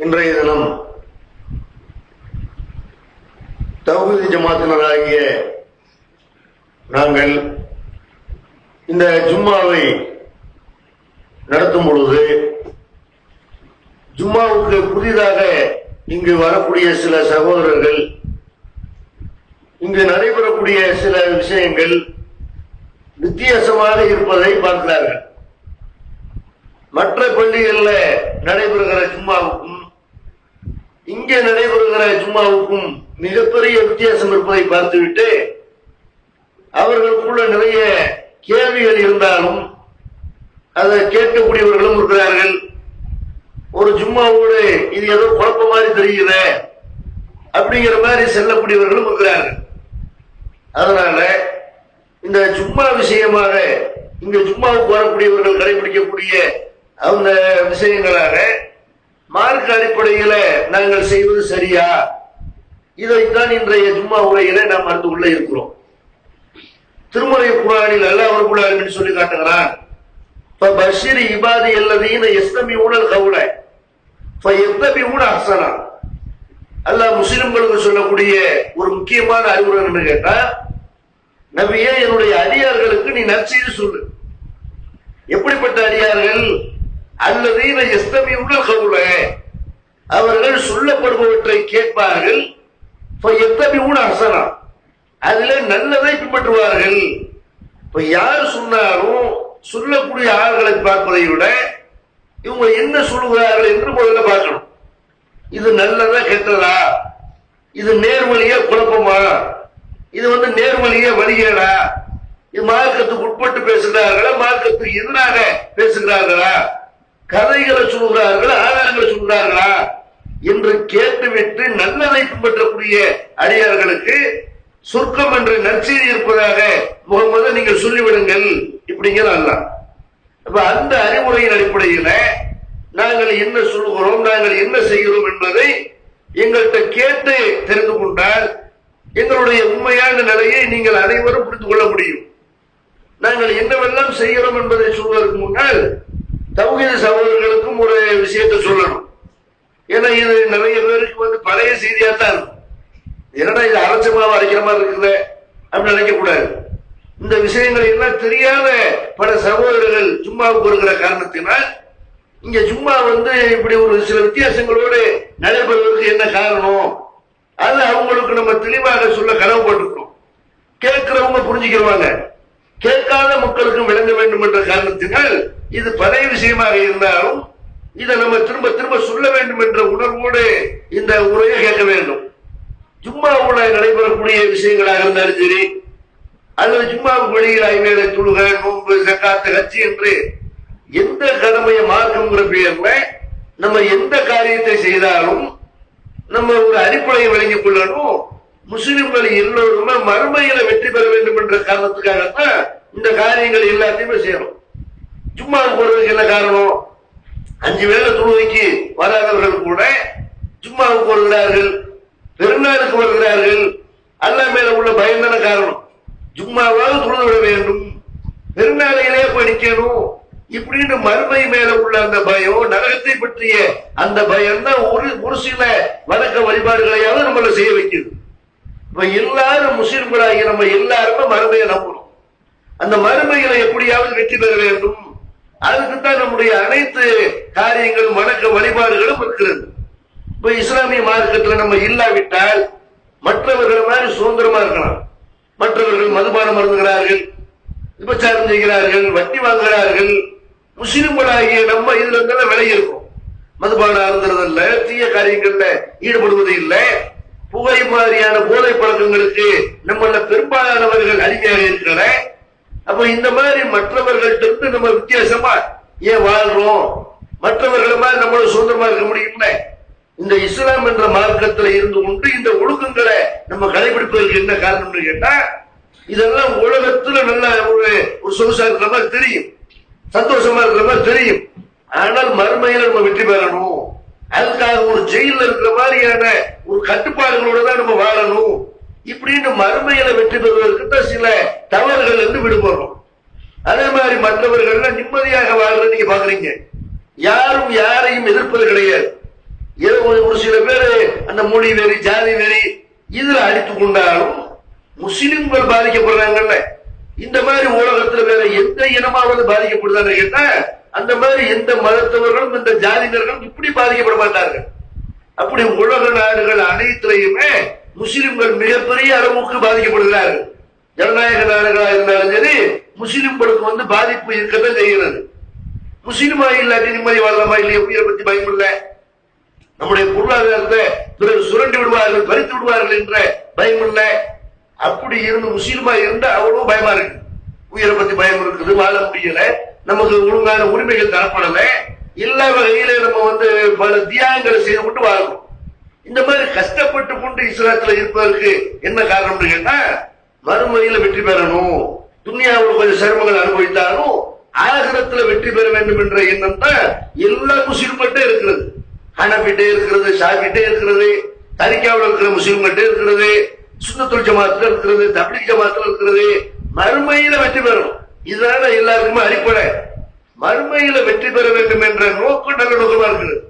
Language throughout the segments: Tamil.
இன்றைய தினம் தௌஹீத் ஜமாத்தினராகிய நாங்கள் இந்த ஜும்மாவை நடத்தும் பொழுது ஜும்மாவுக்கு புதிதாக இங்கு வரக்கூடிய சில சகோதரர்கள், இங்கு நடைபெறக்கூடிய சில விஷயங்கள் வித்தியாசமாக இருப்பதை பார்க்கிறார்கள். மற்ற பள்ளிகளில் நடைபெறுகிற ஜும்மாவுக்கும் இங்கே நடைபெறுகிற ஜும்மாவுக்கும் மிகப்பெரிய வித்தியாசம் இருப்பதை பார்த்துவிட்டு அவர்களுக்குள்ள நிறைய கேள்விகள் இருந்தாலும் அதை கேட்கக்கூடியவர்களும் இருக்கிறார்கள். ஒரு ஜும்மாவோடு இது ஏதோ குழப்ப மாதிரி தெரியுத அப்படிங்கிற மாதிரி செல்லக்கூடியவர்களும் இருக்கிறார்கள். அதனால இந்த ஜும்மா விஷயமாக இங்க ஜும்மாவுக்கு வரக்கூடியவர்கள் கடைபிடிக்கக்கூடிய அந்த விஷயங்களாக மார்க்க அடிப்படையில நாங்கள் செய்வது சரியா, இதைத்தான் இன்றைய ஜும்மா உரையில நாம் அறிந்து கொள்ள இருக்கிறோம். திருமறை குர்ஆனில் அல்லாஹ் ரப்பல் ஆலமீன் சொல்லி காட்டுகிறான், ஃபபஷிர் இபாதி அல்லதீன யஸ்தமிஊனல் கௌல ஃபயத்தபிஊன அஹ்ஸனா. அல்லாஹ் முஸ்லிம்களுக்கு சொல்லக்கூடிய ஒரு முக்கியமான அறிவுரை என்ன கேட்டா, நபியே என்னுடைய அடியார்களுக்கு நீ நற்செய்தி சொல்லு. எப்படிப்பட்ட அடியார்கள்? அல்லதீன யஸ்தமிஊனல் கௌல, அவர்கள் சொல்லப்படுபவற்றை கேட்பார்கள், ஃபயத்தபிஊன அஹ்ஸனா, அதிலே நல்லதை பின்பற்றுவார்கள். இப்ப யார் சொன்னாலும் சொல்லக்கூடிய ஆள்களை பார்ப்பதை விட இவங்க என்ன சொல்லுகிறார்கள் என்று முதல்ல பார்க்கணும். இது நல்லதா கெட்டதா, இது நேர்வழியா குழப்பமா, இது நேர்வழியா வழிகேடா, இது மார்க்கத்துக்கு உட்பட்டு பேசுகிறார்களா, மார்க்கத்துக்கு எதிராக பேசுகிறார்களா, கதைகளை சொல்லுகிறார்களா, ஆதாரங்களை சொல்கிறார்களா என்று கேட்டுவிட்டு நல்லதை பின்பற்றக்கூடிய அடியார்களுக்கு சொர்க்கம் என்ற நற்செய்தி இருப்பதாக முகமது நீங்கள் சொல்லிவிடுங்கள் இப்படிங்கிற அல்லாஹ். அப்ப அந்த அறிவுரையின் அடிப்படையில நாங்கள் என்ன சொல்லுகிறோம், நாங்கள் என்ன செய்கிறோம் என்பதை எங்கள்கிட்ட கேட்டு தெரிந்து கொண்டால் எங்களுடைய உண்மையான நிலையை நீங்கள் அனைவரும் புரிந்து கொள்ள முடியும். நாங்கள் என்னவெல்லாம் செய்கிறோம் என்பதை சொல்வதற்கு முன்னால் தௌஹீத் சகோதரர்களுக்கும் ஒரு விஷயத்தை சொல்லணும். ஏன்னா இது நிறைய பேருக்கு பழைய செய்தியா தான் இருக்கும். என்னடா இது அரைச்சமாவை அரைக்கிற மாதிரி இருக்குது அப்படின்னு நினைக்க கூடாது. இந்த விஷயங்கள் எல்லாம் தெரியாத பல சகோதரர்கள் ஜும்மாவுக்கு வருகிற காரணத்தினால் இங்க ஜும்மா இப்படி ஒரு சில வித்தியாசங்களோடு நடைபெறுவதற்கு என்ன காரணம், அது அவங்களுக்கு நம்ம தெளிவாக சொல்ல கடமைப்பட்டிருக்கிறோம். கேட்கிறவங்க புரிஞ்சுக்கிறவாங்க, கேட்காத மக்களுக்கும் விளங்க வேண்டும் என்ற காரணத்தினால் இது பழைய விஷயமாக இருந்தாலும் இதை நம்ம திரும்ப திரும்ப சொல்ல வேண்டும் என்ற உணர்வோடு இந்த உரையை கேட்க வேண்டும். ஜும்மாவுல நடைபெறக்கூடிய விஷயங்களாக இருந்தாலும் சரி, அல்லது ஜும்மாவுக்கு வெளியில் ஐவேளை தொழுகை, நோன்பு, ஜக்காத்து, ஹஜ் என்று எந்த கடமையை மார்க்கம்ங்கிற பெயர்ல நம்ம எந்த காரியத்தை செய்தாலும் நம்ம ஒரு அடிப்படையை விளங்கிக் கொள்ளணும். முஸ்லிம்கள் எல்லோருமே மறுமையில வெற்றி பெற வேண்டும் என்ற காரணத்துக்காகத்தான் இந்த காரியங்கள் எல்லாத்தையுமே செய்யணும். ஜும்மாவுக்கு போறதுக்கு என்ன காரணம்? 5 வேளை தொழுகைக்கு வராதவர்கள் கூட ஜும்மாவுக்கு வருகிறார்கள், பெருநாளுக்கு வருகிறார்கள். அல்லாஹ் மேல உள்ள பயந்தான காரணம். ஜும்மாவாவது தொழுது விட வேண்டும், பெருநாளையிலே போய் நிக்கணும் இப்படின்னு மறுமை மேல உள்ள அந்த பயம், நரகத்தை பற்றிய அந்த பயம் தான் ஒரு சில வணக்க வழிபாடுகளையாவது நம்மள செய்ய வைக்கிறது. இப்ப எல்லாரும் முஸ்லிம்களாகி நம்ம எல்லாருமே மறுமையை நம்பணும். அந்த மறுமையில எப்படியாவது வெற்றி பெற வேண்டும், அதுக்குத்தான் நம்முடைய அனைத்து காரியங்களும் வணக்க வழிபாடுகளும் இருக்கிறது. இப்ப இஸ்லாமிய மார்க்கத்தில் நம்ம இல்லாவிட்டால் மற்றவர்கள் மாதிரி சுதந்திரமா இருக்கலாம். மற்றவர்கள் மதுபானம் அருந்துகிறார்கள், விபச்சாரம் செய்கிறார்கள், வட்டி வாங்குகிறார்கள். முஸ்லிம்களாகிய நம்ம இதுல இருந்தாலும் விலகி இருக்கும். மதுபானம் அருந்துறது இல்ல, தீய காரியங்கள்ல ஈடுபடுவது இல்லை, புகை மாதிரியான போதை பழக்கங்களுக்கு நம்மள பெரும்பாலானவர்கள் அடிமையாக இருக்கிற. அப்ப இந்த மாதிரி மற்றவர்கள்ட்ட நம்ம வித்தியாசமா ஏன் வாழ்றோம்? மற்றவர்களை மாதிரி நம்மளோட சுதந்திரமா இருக்க முடியும்ல. இந்த இஸ்லாம் என்ற மார்க்கத்தில் இருந்து கொண்டு இந்த ஒழுக்கங்களை நம்ம கடைபிடிப்பதற்கு என்ன காரணம்னு கேட்டா, இதெல்லாம் உலகத்துல நல்ல ஒரு சொகுசா இருக்கிற மாதிரி தெரியும், சந்தோஷமா இருக்கிற மாதிரி தெரியும். ஆனால் மறுமையில நம்ம வெற்றி பெறணும், அதுக்காக ஒரு ஜெயில இருக்கிற மாதிரியான ஒரு கட்டுப்பாடுகளோட தான் நம்ம வாழணும். இப்படின்னு மறுமையில வெற்றி பெறுவதற்கு தான் சில தவறுகள் இருந்து விடுபடுறோம். அதே மாதிரி மற்றவர்கள் நிம்மதியாக வாழ்றது நீங்க பாக்குறீங்க. யாரும் யாரையும் எதிர்ப்பது கிடையாது. ஒரு சில பேர் அந்த மொழி வெறி ஜாதி வெறி இதுல அடித்துக் கொண்டாலும் முஸ்லிம்கள் பாதிக்கப்படுறாங்கல்ல. இந்த மாதிரி உலகத்துல வேற எந்த இனமாவது பாதிக்கப்படுதான்னு கேட்டா அந்த மாதிரி எந்த மதத்தவர்களும் இந்த ஜாதியினர்களும் இப்படி பாதிக்கப்பட மாட்டார்கள். அப்படி உலக நாடுகள் அனைத்திலையுமே முஸ்லிம்கள் மிகப்பெரிய அளவுக்கு பாதிக்கப்படுகிறார்கள். ஜனநாயக நாடுகளா இருந்தாலும் சரி முஸ்லிம்களுக்கு பாதிப்பு இருக்கதான் செய்கிறது. முஸ்லிமா இல்லாட்டி நிம்மதி வாழலாமா இல்லையா, உயிரை பத்தி பயம் இல்லை, நம்முடைய பொருளாதாரத்தை பிறர் சுரண்டி விடுவார்கள் பறித்து விடுவார்கள் என்ற பயம் இல்லை. அப்படி இருந்து முஸ்லிமா இருந்தா அவ்வளவு பயமா இருக்கு. உயிரை பத்தி பயம் இருக்குது, வாழ முடியல, நமக்கு ஒழுங்கான உரிமைகள் தரப்படல, எல்லா வகையில நம்ம பல தியாகங்களை செய்து கொண்டு வாழணும். இந்த மாதிரி கஷ்டப்பட்டு கொண்டு இஸ்லாத்துல இருப்பதற்கு என்ன காரணம் கேட்டா மறுமையில வெற்றி பெறணும். துன்யாவில் கொஞ்சம் சிரமங்கள் அனுபவித்தாலும் ஆகிரத்துல வெற்றி பெற வேண்டும் என்ற எண்ணம் தான் எல்லா முஸ்லிம்கிட்ட இருக்கிறது. ஹனபிட்டே இருக்கிறது, ஷாபிட்டே இருக்கிறது, தரிக்காவில் இருக்கிற முஸ்லிம்கிட்ட இருக்கிறது, சுன்னத்துல் ஜமாத்துல இருக்கிறது, தப்லீக் ஜமாத்துல இருக்கிறது. மறுமையில வெற்றி பெறணும், இதனால எல்லாருக்குமே அடிப்படை. மறுமையில வெற்றி பெற வேண்டும் என்ற நோக்கம் நல்ல நோக்கமா இருக்கிறது.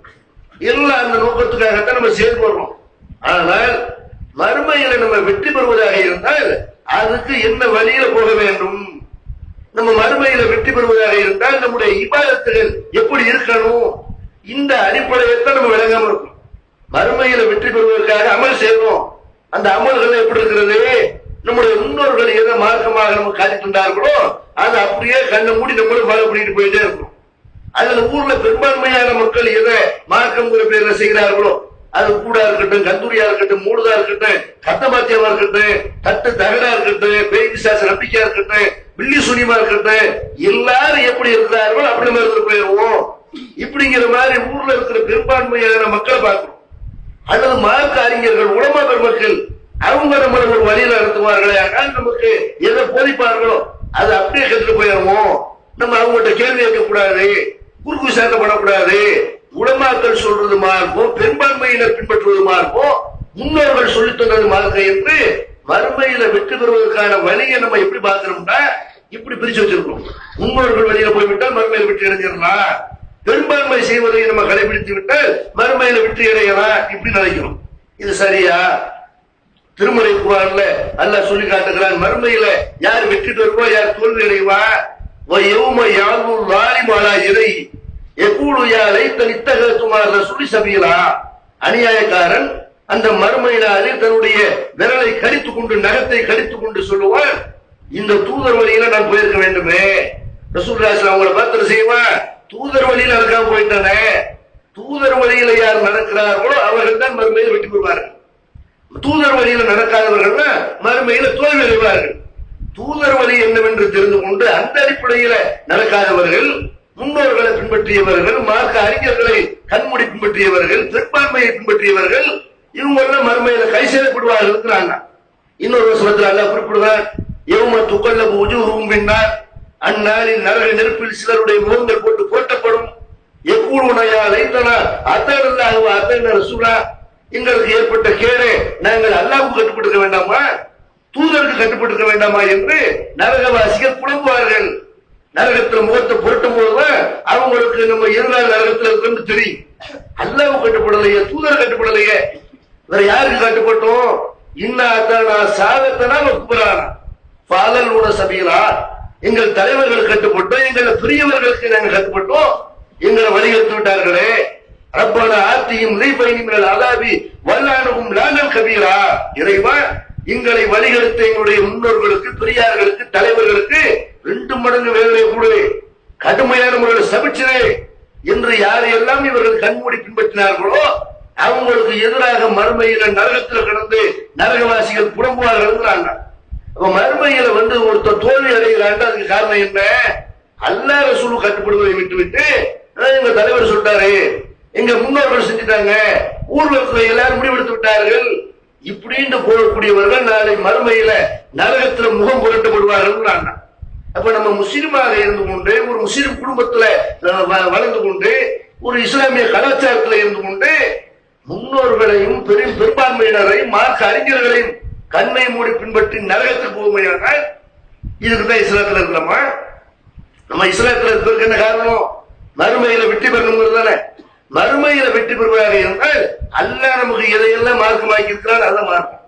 எல்லாம் அந்த நோக்கத்துக்காகத்தான் நம்ம செயல்படுறோம். ஆனால் மறுமையில நம்ம வெற்றி பெறுவதாக இருந்தால் அதுக்கு என்ன வழியில போக வேண்டும், நம்ம மறுமையில வெற்றி பெறுவதாக இருந்தால் நம்முடைய இபாதத்துகள் எப்படி இருக்கணும், இந்த அடிப்படையைத்தான் நம்ம விளங்காம இருக்கும். மறுமையில வெற்றி பெறுவதற்காக அமல் செய்யணும். அந்த அமல்கள் எப்படி இருக்கிறது, நம்முடைய முன்னோர்கள் எதை மார்க்கமாக நம்ம காட்டிட்டு அதை அப்படியே கண்ணை மூடி நம்மளும் ஃபாலோ பண்ணிட்டு போயிட்டே இருக்கணும். அதுல ஊர்ல பெரும்பான்மையான மக்கள் எதை மார்க்கம்ங்கிற பேர்ல செய்கிறார்களோ அது கூடா இருக்கட்டும், கந்தூரியா இருக்கட்டும், மூடுதா இருக்கட்டும், கத்தபாத்தியமா இருக்கட்டும், தட்டு தகடா இருக்கட்டும், பேய் பிசாச நம்பிக்கையா இருக்கட்டும், பில்லி சுனிமா இருக்கட்டும், எல்லாரும் எப்படி இருக்கிறார்களோ அப்படி நம்ம இருந்து போயிருவோம். இப்படிங்கிற மாதிரி ஊர்ல இருக்கிற பெரும்பான்மையான மக்களை பார்க்கணும். அல்லது மார்க்க அறிஞர்கள் உலமா பெருமக்கள் அவங்க நம்மளை ஒரு வழியில நடத்துவார்களே, ஆனால் நமக்கு எதை போதிப்பார்களோ அது அப்படியே கற்றுட்டு போயிடுவோம். நம்ம அவங்கள்ட்ட கேள்வி கேட்கக்கூடாது, குறுக்கு சேர்க்கப்படக்கூடாது. உலமாக்கள் சொல்றது மார்க்கும் பெரும்பான்மையினர் பின்பற்றுவது மார்க்கும் முன்னோர்கள் சொல்லி தந்தது மார்க்கம் என்று மறுமையில வெற்றி பெறுவதற்கான வழியை நம்ம எப்படி பார்க்கிறோம்னா இப்படி பிரிச்சு வச்சிருக்கோம். முன்னோர்கள் வழியில போய்விட்டால் மறுமையில வெற்றி அடைஞ்சிடலாம், பெரும்பான்மை செய்வதை நம்ம கடைபிடித்து விட்டால் மறுமையில வெற்றி அடையலாம் இப்படி நினைக்கிறோம். இது சரியா? திருமறை குர்ஆன்ல அல்லாஹ் சொல்லி காட்டுகிறான், மறுமையில யார் வெற்றி பெறுவா யார் தோல்வி அடைவா. யௌம யாது ஸாலிமு அலா யதைஹி யகூலு யா லைத்தனி இத்தகது மா ரசூலி சபீலா. அநியாயக்காரன் அந்த மறுமை நாளில் தன்னுடைய விரலை கடித்துக் கொண்டு நகத்தை கடித்துக் கொண்டு சொல்லுவான், இந்த தூதர் வழியில நான் போயிருக்க வேண்டுமே. ரசூலுல்லாஹி அவங்களை பார்த்து செய்வான், தூதர் வழியில நடக்காம போயிட்டானே. தூதர் வழியில யார் நடக்கிறார்களோ அவர்கள் தான் மறுமையில் வெற்றி பெறுவார்கள். தூதர் வழியில நடக்காதவர்கள் மறுமையில தோல்வி அடைவார்கள். தூதர் வழி என்னவென்று தெரிந்து கொண்டு அந்த அடிப்படையில நடக்காதவர்கள், முன்னோர்களை பின்பற்றியவர்கள், மார்க்க அறிஞர்களை கண்மூடி பின்பற்றியவர்கள், பெரும்பான்மையை பின்பற்றியவர்கள், இவங்க எல்லாம் மறுமையில கை செய்யப்படுவார்கள் இருக்கிறாங்க. இன்னொரு வசனத்துல அல்லாஹ் குறிப்பிடுவார், யௌம துகல்லபு வுஜூஹுஹும் பின்னார், அந்நாளில் நரக நெருப்பில் சிலருடைய முகங்கள் போட்டு போட்டப்படும். யகூலுன யா லைத்தனா அத்தனல்லாஹு வ அத்தன ரசூலா, எங்களுக்கு ஏற்பட்ட கேடு, நாங்கள் அல்லாஹ்வுக்கு கட்டுப்பட்டிருக்க வேண்டாமா, தூதருக்கு கட்டுப்பட்டிருக்க வேண்டாமா என்று நரகவாசிகள் புலம்புவார்கள். நரகத்தில் முகத்தை புரட்டும் போதுதான் அவங்களுக்கு நம்ம எதிராக நரகத்தில் இருந்து தெரியும். அல்லாஹ்வுக்கு கட்டுப்படலையே, தூதர் கட்டுப்படலையே, வேற யாருக்கு கட்டுப்பட்டோம்? இன்னாத்தானா சாதத்தனா குபரானா ஃபாலலூன சபீலா, எங்கள் தலைவர்கள் கட்டுப்பட்டோம், எங்கள் பெரியவர்களுக்கு நாங்கள் கட்டுப்பட்டோம், எங்களை வழிகெடுத்து விட்டார்களே. ரப்பனா ஆத்தியும் லீபைனி மினல் அஸாபி வல்லானஹும் லானல் கபீரா, இறைவா எங்களை வழிகெடுத்த எங்களுடைய முன்னோர்களுக்கு, பெரியார்களுக்கு, தலைவர்களுக்கு 2 மடங்கு வேதனை கூடுவே, கடுமையான முறையில் சபிச்சதே என்று யாரையெல்லாம் இவர்கள் கண்மூடி பின்பற்றினார்களோ அவங்களுக்கு எதிராக மறுமையில நரகத்தில் கிடந்து நரகவாசிகள் புலம்புவார்கள். அப்ப மறுமையில ஒருத்தர் தோல்வி அடைகிறான், அதுக்கு காரணம் என்ன? அல்லாஹ் ரசூல் கட்டுப்படுவதை விட்டுவிட்டு எங்க தலைவர் சொல்லிட்டாரு, எங்க முன்னோர்கள் செஞ்சுட்டாங்க, ஊர்ல இருக்கிற எல்லாரும் முடிவெடுத்து விட்டார்கள், இப்படின்னு போகக்கூடியவர்கள் நாளை மறுமையில நரகத்தில் முகம் புரட்டப்படுவார்கள். அப்ப நம்ம முஸ்லிமாக இருந்து கொண்டு, ஒரு முஸ்லிம் குடும்பத்துல வளர்ந்து கொண்டு, ஒரு இஸ்லாமிய கலாச்சாரத்தில் இருந்து கொண்டு முன்னோர்களையும் பெரும்பான்மையினரையும் மார்க்க அறிஞர்களையும் கண்ணை மூடி பின்பற்றி நரகத்துக்கு போகுமையானால் இதுக்குதான் இஸ்லாத்துல இருக்கலாமா? நம்ம இஸ்லாத்துல இருப்பதற்கு என்ன காரணம்? மறுமையில வெற்றி பெறணுங்கிறது தானே. மறுமையில வெற்றி பெறுவதாக இருந்தால் அல்லாஹ் நமக்கு எதையெல்லாம் மார்க்கமாக்கி இருக்கிறார் அதை மார்க்கம்,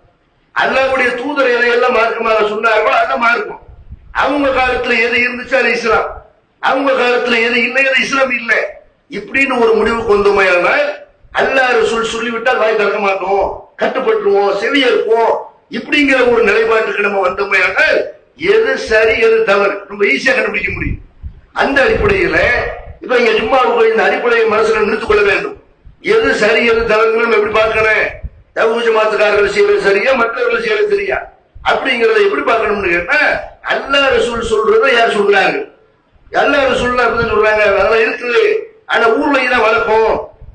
அல்லாஹ்வுடைய தூதர் எதையெல்லாம் மார்க்கமாக சொன்னார்களோ அதை மார்க்கம். அவங்க காலத்துல எது இருந்துச்சு அது இஸ்லாம், அவங்க காலத்துல எது இல்லை அது இஸ்லாம் இல்லை. இப்படின்னு ஒரு முடிவுக்கு வந்தோமையானால் அல்லாஹ் ரசூல் சொல்லிவிட்டால் வாய் திறக்க மாட்டோம், கட்டுப்பட்டுருவோம், செவியேற்போம். இப்படிங்கிற ஒரு நிலைப்பாட்டுக்கு நம்ம வந்தோமையானால் எது சரி எது தவறு ரொம்ப ஈஸியா கண்டுபிடிக்க முடியும். அந்த அடிப்படையில இப்ப இங்க ஜும்மாவுக்கு இந்த அடிப்படையை மனசுல நிறுத்திக் கொள்ள வேண்டும். எது சரி எது தவறுன்னு நம்ம எப்படி பார்க்கணும்? தவ்ஹீத் ஜமாத்துக்காரர்கள் செய்யறது சரியா, மற்றவர்கள் செய்யறது சரியா அப்படிங்கறத எப்படி பார்க்கணும்னு கேட்டா, அல்லாஹ் ரசூல் சொல்றதை யார் சொல்றாங்க? அல்லாஹ் ரசூல் அப்படிதான் சொல்றாங்க, அதெல்லாம் இருக்குது, ஆனா ஊர்ல இதான் வழக்கம்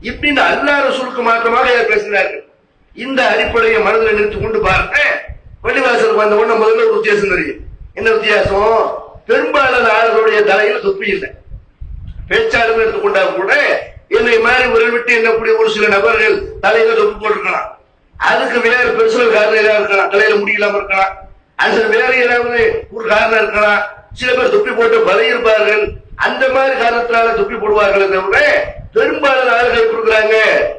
இப்படின்னு அல்லாஹ் ரசூலுக்கு மாற்றமாக யார் பேசுகிறார்கள்? இந்த அடிப்படையை மனதில் நிறுத்தி கொண்டு பாருங்க. பள்ளிவாசலுக்கு வந்த உடனே முதல்ல ஒரு வித்தியாசம் தெரியும். என்ன வித்தியாசம்? பெரும்பாலான ஆளுடைய தலையில தொப்பி இல்லை. பேச்சாளர் எடுத்துக்கொண்டா கூட என்னை மாதிரி விரல் விட்டு என்னக்கூடிய ஒரு சில நபர்கள் தலையில தொப்பி போட்டிருக்கலாம். அதுக்கு வேற பெருசல் காரணம் ஏதாவது இருக்கலாம், தலையில முடியலாம இருக்கலாம், அது வேற ஏதாவது ஒரு காரணம் இருக்கலாம். சில பேர் தொப்பி போட்டு பலி இருப்பார்கள், அந்த மாதிரி காரணத்தினால தொப்பி போடுவார்கள். தவிர பெரும்பாலான ஆளுகள் கொடுக்குறாங்க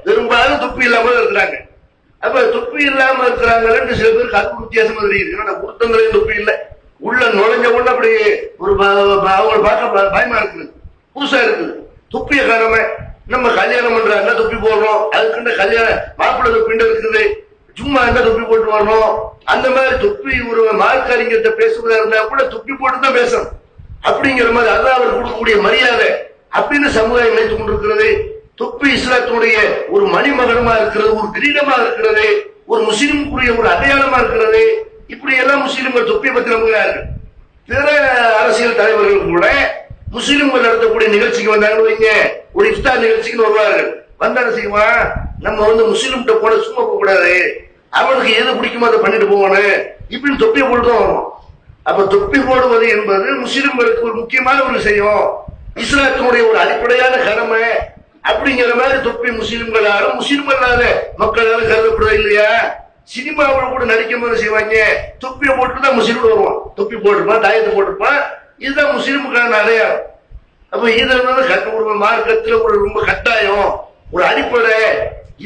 பெரும்பாலும் தொப்பி இல்லாம இருக்கிறாங்க. அப்ப தொப்பி இல்லாம இருக்கிறாங்கன்னு சில பேருக்கு அது வித்தியாசமா தெரியுது. ஏன்னா கொடுத்தங்களையும் தொப்பி இல்லை, உள்ள நுழைஞ்ச உடனே அப்படி ஒரு அவங்களை பார்க்க பயமா இருக்குது, புதுசா இருக்குது. தொப்பிய காரணமே நம்ம கல்யாணம் பண்றாங்க தொப்பி போடுறோம், அதுக்கு கல்யாண மாப்பிள்ளை தொப்பின்னு இருக்குது, சும்மா என்ன தொப்பி போட்டு வரணும். அந்த மாதிரி தொப்பி ஒரு மார்க் அறிஞர்கிட்ட பேசுவதா இருந்தா கூட தொப்பி போட்டு தான் பேசணும் அப்படிங்கிற மாதிரி அதான் அவர் கொடுக்கக்கூடிய மரியாதை அப்படின்னு சமுதாயம் நினைத்துக் கொண்டிருக்கிறது. தொப்பி இஸ்லாத்தினுடைய ஒரு மணிமகனமா இருக்கிறது, ஒரு கிரீடமா இருக்கிறது, ஒரு முஸ்லிமுக்குரிய ஒரு அடையாளமா இருக்கிறது. இப்படி எல்லாம் முஸ்லிம்கள் தொப்பியை பத்தி நம்புகிறார்கள். பிற அரசியல் தலைவர்கள் கூட முஸ்லிம்கள் நடத்தக்கூடிய நிகழ்ச்சிக்கு வந்தாங்கன்னு வைங்க, ஒரு இஃப்தார் நிகழ்ச்சிக்கு வருவார்கள். வந்தாங்க செய்வான், நம்ம முஸ்லிம்கிட்ட போன சும்மா போக கூடாது, அவனுக்கு எது பிடிக்குமோ அதை பண்ணிட்டு போவானு இப்படின்னு தொப்பியை போட்டு தான் வரும். அப்ப தொப்பி போடுவது என்பது முஸ்லிம்களுக்கு ஒரு முக்கியமான ஒரு விஷயம், இஸ்லாத்தினுடைய ஒரு அடிப்படையான கடமை. அப்படிங்கிற மாதிரி தொப்பி முஸ்லிம்களாலும் முஸ்லிம்களால மக்களால கருதப்படுறது இல்லையா? சினிமாவில் கூட நடிக்கும் போது செய்வாங்க, தொப்பியை போட்டுதான் முஸ்லீம் வருவான், தொப்பி போட்டிருப்பான், தாயத்தை போட்டிருப்பான், இதுதான் முஸ்லீமுக்கான அடையாளம். அப்ப இது ஒரு மார்க்கத்தில் ஒரு ரொம்ப கட்டாயம், ஒரு அடிப்படை.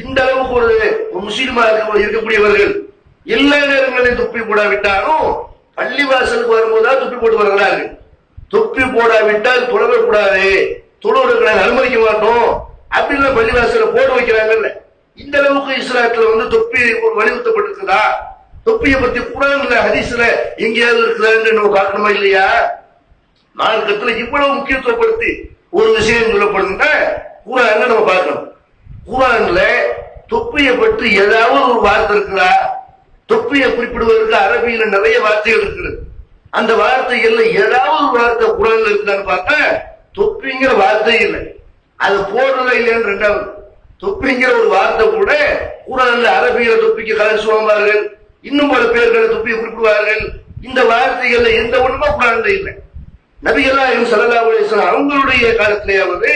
இந்த அளவுக்கு ஒரு முஸ்லீமா இருக்கக்கூடியவர்கள் எல்லா நேரங்களையும் தொப்பி போடாவிட்டாலும் பள்ளிவாசலுக்கு வரும்போதுதான் தொப்பி போட்டு வருகிறார்கள். தொப்பி போடாவிட்டால் தொழக்கூடாது, தொழுவர்களை அனுமதிக்க மாட்டோம் அப்படின்னு பள்ளிவாசல போட்டு வைக்கிறாங்கல்ல. இந்த அளவுக்கு இஸ்லாத்துல தொப்பி ஒரு வலியுறுத்தப்பட்டிருக்குதா? தொப்பியை பத்தி குர்ஆன்ல ஹதீஸ்ல எங்கேயாவது இருக்குதான்னு நம்ம பார்க்கணுமா இல்லையா? மார்க்கத்துல இவ்வளவு முக்கியத்துவப்படுத்தி ஒரு விஷயம் சொல்லப்படுதுன்னா குர்ஆன்ல நம்ம பார்க்கணும். குர்ஆன்ல தொப்பியை பற்றி ஏதாவது ஒரு வார்த்தை இருக்குதா? தொப்பியை குறிப்பிடுவதற்கு அரபியில நிறைய வார்த்தைகள் இருக்கிறது. அந்த வார்த்தைகள்ல ஏதாவது ஒரு வார்த்தை குர்ஆன்ல இருக்குதான்னு பார்த்தா தொப்பிங்கிற வார்த்தை இல்லை, அது போடுறதா இல்லையான்னு ரெண்டாவது. தொப்பிங்கிற ஒரு வார்த்தை கூட குர்ஆன்ல அரபியில தொப்பிக்கு கலர் சொல்லுவார்கள், இன்னும் பல பேர்களை தொப்பியை குறிப்பிடுவார்கள். இந்த வார்த்தைகள்ல எந்த ஒண்ணுமே குர்ஆன்ல இல்லை. நபிகள் நாயகம் ஸல்லல்லாஹு அலைஹி வஸல்லம் அவங்களுடைய காலத்திலேயாவது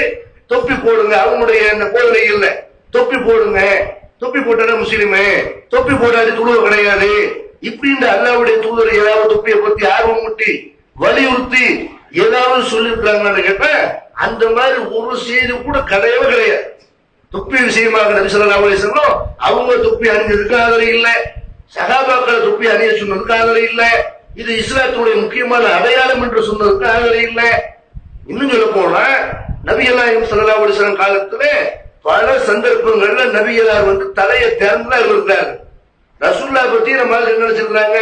தொப்பி போடுங்க, அவங்களுடைய அந்த போதனை இல்லை, தொப்பி போடுங்க, தொப்பி போட்டா முஸ்லிமே, தொப்பி போடாது துழுவ கிடையாது இப்படின்னு அல்லாஹ்வுடைய தூதர் ஏதாவது தொப்பியை பத்தி ஆர்வம் ஊட்டி வலியுறுத்தி ஏதாவது சொல்லியிருக்கிறாங்கன்னு கேட்ட அந்த மாதிரி ஒரு செய்தி கூட கிடையவே கிடையாது. தொப்பி விஷயமாக நபி ஸல்லல்லாஹு அலைஹி வஸல்லம் அவங்க தொப்பி அணிஞ்சதுக்கு ஆதரவு இல்லை, சஹாபாக்களை தொப்பி அணிய சொன்னதுக்கு ஆதரவு இல்லை, இது இஸ்லாத்துடைய முக்கியமான அடையாளம் என்று சொன்னதுக்கு ஆதரவு இல்லை. இன்னும் சொல்ல போனா நபிகள் நாயகம் ஸல்லல்லாஹு அலைஹி வஸல்லம் காலத்துல பல சந்தர்ப்பங்கள்ல நபிகளார் தலையை திறந்துதான் இருக்கிறாங்க. ரசூல்லா பத்தி நம்ம என்ன நினைச்சிருக்கிறாங்க?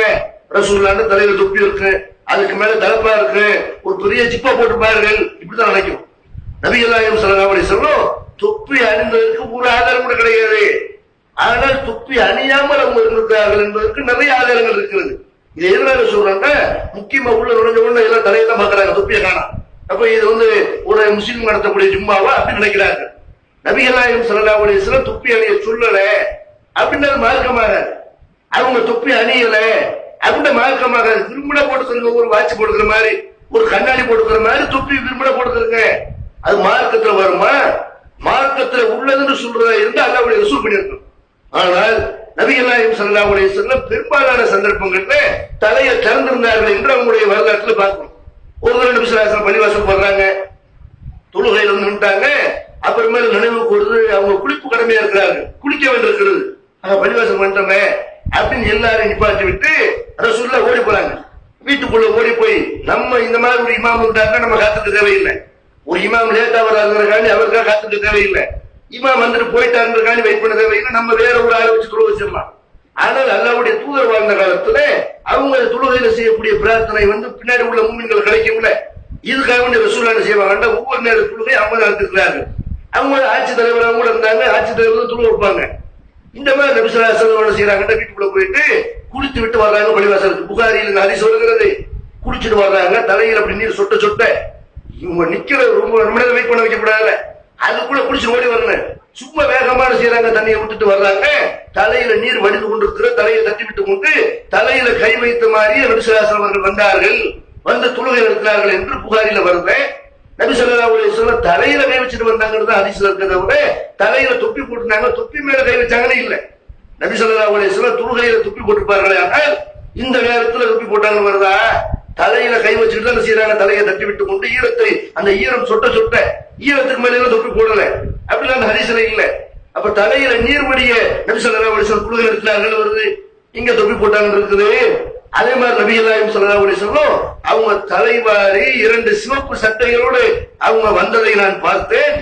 ரசூல்லான்னு தலையில தொப்பி இருக்கு, அதுக்கு மேல தலப்பா இருக்கு, ஒரு பெரிய ஜிப்பா போட்டுப்பார்கள், இப்படிதான் நினைக்கும். நபிகள் நாயகம் ஸல்லல்லாஹு அலைஹி வஸல்லம் தொப்பி அணிந்ததற்கு ஒரு ஆதாரம் கூட கிடையாது. ஆனால் தொப்பி அணியாமல் அவங்க இருந்திருக்கிறார்கள் என்பதற்கு நிறைய ஆதாரங்கள் இருக்கிறது. இது எதனால சொல்றாங்க? முக்கியமா உள்ள நுழைஞ்ச உடனே எல்லாம் தலையெல்லாம் பாக்குறாங்க, தொப்பியை காணா. அப்ப இது ஒரு முஸ்லீம் நடத்தக்கூடிய ஜும்மாவா அப்படின்னு நினைக்கிறாங்க. நபிகள் நாயகம் ஸல்லல்லாஹு அலைஹி வஸல்லம் தொப்பி அணிய சொல்லல அப்படின்னு மார்க்கமாக, அவங்க தொப்பி அணியல அப்படின்னு மார்க்கமாக விரும்பின போட்டுக்கிறங்க, ஒரு வாட்சி போட்டுக்கிற மாதிரி, ஒரு கண்ணாடி போட்டுக்கிற மாதிரி தொப்பி விரும்பின போட்டுக்கிறங்க. அது மார்க்கத்துல வருமா? மார்க்கத்துல உள்ளதுன்னு சொல்றதா இருந்தா அல்லாஹ்வுடைய ரசூல் பண்ணியிருக்கணும். ஆனால் நபிகள் நாயகம் ஸல்லல்லாஹு அலைஹி வஸல்லம் பெரும்பாலான சந்தர்ப்பங்கள்ல தலையை திறந்திருந்தார்கள் என்று அவங்களுடைய வரலாற்றுல பார்க்கணும். ஒரு தடவை நபி ஸல்லல்லாஹு அலைஹி வஸல்லம் பள்ளிவாசல் போடுறாங்க, தொழுகையில் நின்றுட்டாங்க, அப்புறமேல நினைவுக்கு வருது அவங்க குளிப்பு கடமையா இருக்கிறார்கள், குளிக்க வேண்டியிருக்கிறது, பள்ளிவாசல் பண்ணிட்டோமே அப்படின்னு எல்லாரும் நிப்பாட்டி விட்டு ரசூலுல்லாஹ் ஓடி போறாங்க. வீட்டுக்குள்ள ஓடி போய் நம்ம இந்த மாதிரி ஒரு இமாம் இருந்தாருன்னா நம்ம காத்துக்க தேவையில்லை. ஒரு இமாம் லேட்டா வராதுக்காண்டி அவருக்காக காத்துக்க தேவையில்லை. இமாம் வந்துட்டு போயிட்டாருக்காண்டி வெயிட் பண்ண தேவையில்லை. நம்ம வேற ஒரு ஆளை வச்சு தொழ வச்சிடலாம். ஆனால் அல்லாஹ்வுடைய தூதர் வாழ்ந்த காலத்துல அவங்க தொழுகையில செய்யக்கூடிய பிரார்த்தனை பின்னாடி உள்ள மூமின்கள் கிடைக்கும்ல. இதுக்காக வேண்டிய ரசூலுல்லாஹ் என்ன செய்வாங்க, ஒவ்வொரு நேர தொழுகை அவங்க நடத்துக்கிறார்கள். அவங்க ஆட்சி தலைவராக கூட இருந்தாங்க, ஆட்சி தலைவர் தொழு வைப்பாங்க. இந்த மாதிரி நபி ஸல்லல்லாஹு அலைஹி வஸல்லம் செய்யறாங்க, வீட்டுக்குள்ள போயிட்டு குளித்து விட்டு வர்றாங்க பள்ளிவாசலுக்கு. புகாரியில் ஹதீஸ் வருகிறது, குளிச்சுட்டு வர்றாங்க, தலையில அப்படி நீர் சொட்ட சொட்ட. இவங்க நிக்கிற ரொம்ப நேரம் வெயிட் பண்ண வைக்க கூடாதுல, அதுக்குள்ள குளிச்சு ஓடி வரணும். சும்மா வேகமான செய்யறாங்க, தண்ணியை விட்டுட்டு வர்றாங்க, தலையில நீர் வடிந்து கொண்டிருக்கிற தலையை தட்டி விட்டு கொண்டு தலையில கை வைத்த மாதிரி நபி ஸல்லல்லாஹு அலைஹி வஸல்லம் வந்தார்கள், வந்து தொழுகை நடத்தினார்கள் என்று புகாரில வருது. நபி ஸல்லல்லாஹு அலைஹி வஸல்லம் தலையில கை வச்சுட்டு வந்தாங்கிறது ஹதீஸ்ல இருக்கிறத விட தலையில தொப்பி போட்டுனாங்க, தொப்பி மேல கை வச்சாங்கன்னு இல்ல. நபி ஸல்லல்லாஹு அலைஹி வஸல்லம் தொழுகையில தொப்பி போட்டுப்பார்களே, ஆனால் இந்த நேரத்துல தொப்பி போட்டாங்கன்னு வருதா? தலையில கை வச்சுட்டு தான் செய்யறாங்க, தலையை தட்டி விட்டு கொண்டு ஈரத்தை அந்த ஈரம் சொட்ட சொட்ட ஈரத்துக்கு மேல தொப்பி போடல, அப்படிலாம் ஹதீஸ்ல இல்ல. அப்ப தலையில நீர்வடிய நபி ஸல்லல்லாஹு அலைஹி வஸல்லம் தொழுகை நடத்தினார்கள் வருது, இங்க தொப்பி போட்டாங்கன்னு இருக்குது. அதே மாதிரி நபிகள் நாயகம் ஸல்லல்லாஹு அலைஹி வஸல்லம் அவங்க தலைவாரி 2 சிவப்பு சட்டைகளோடு அவங்க வந்ததை நான் பார்த்தேன்.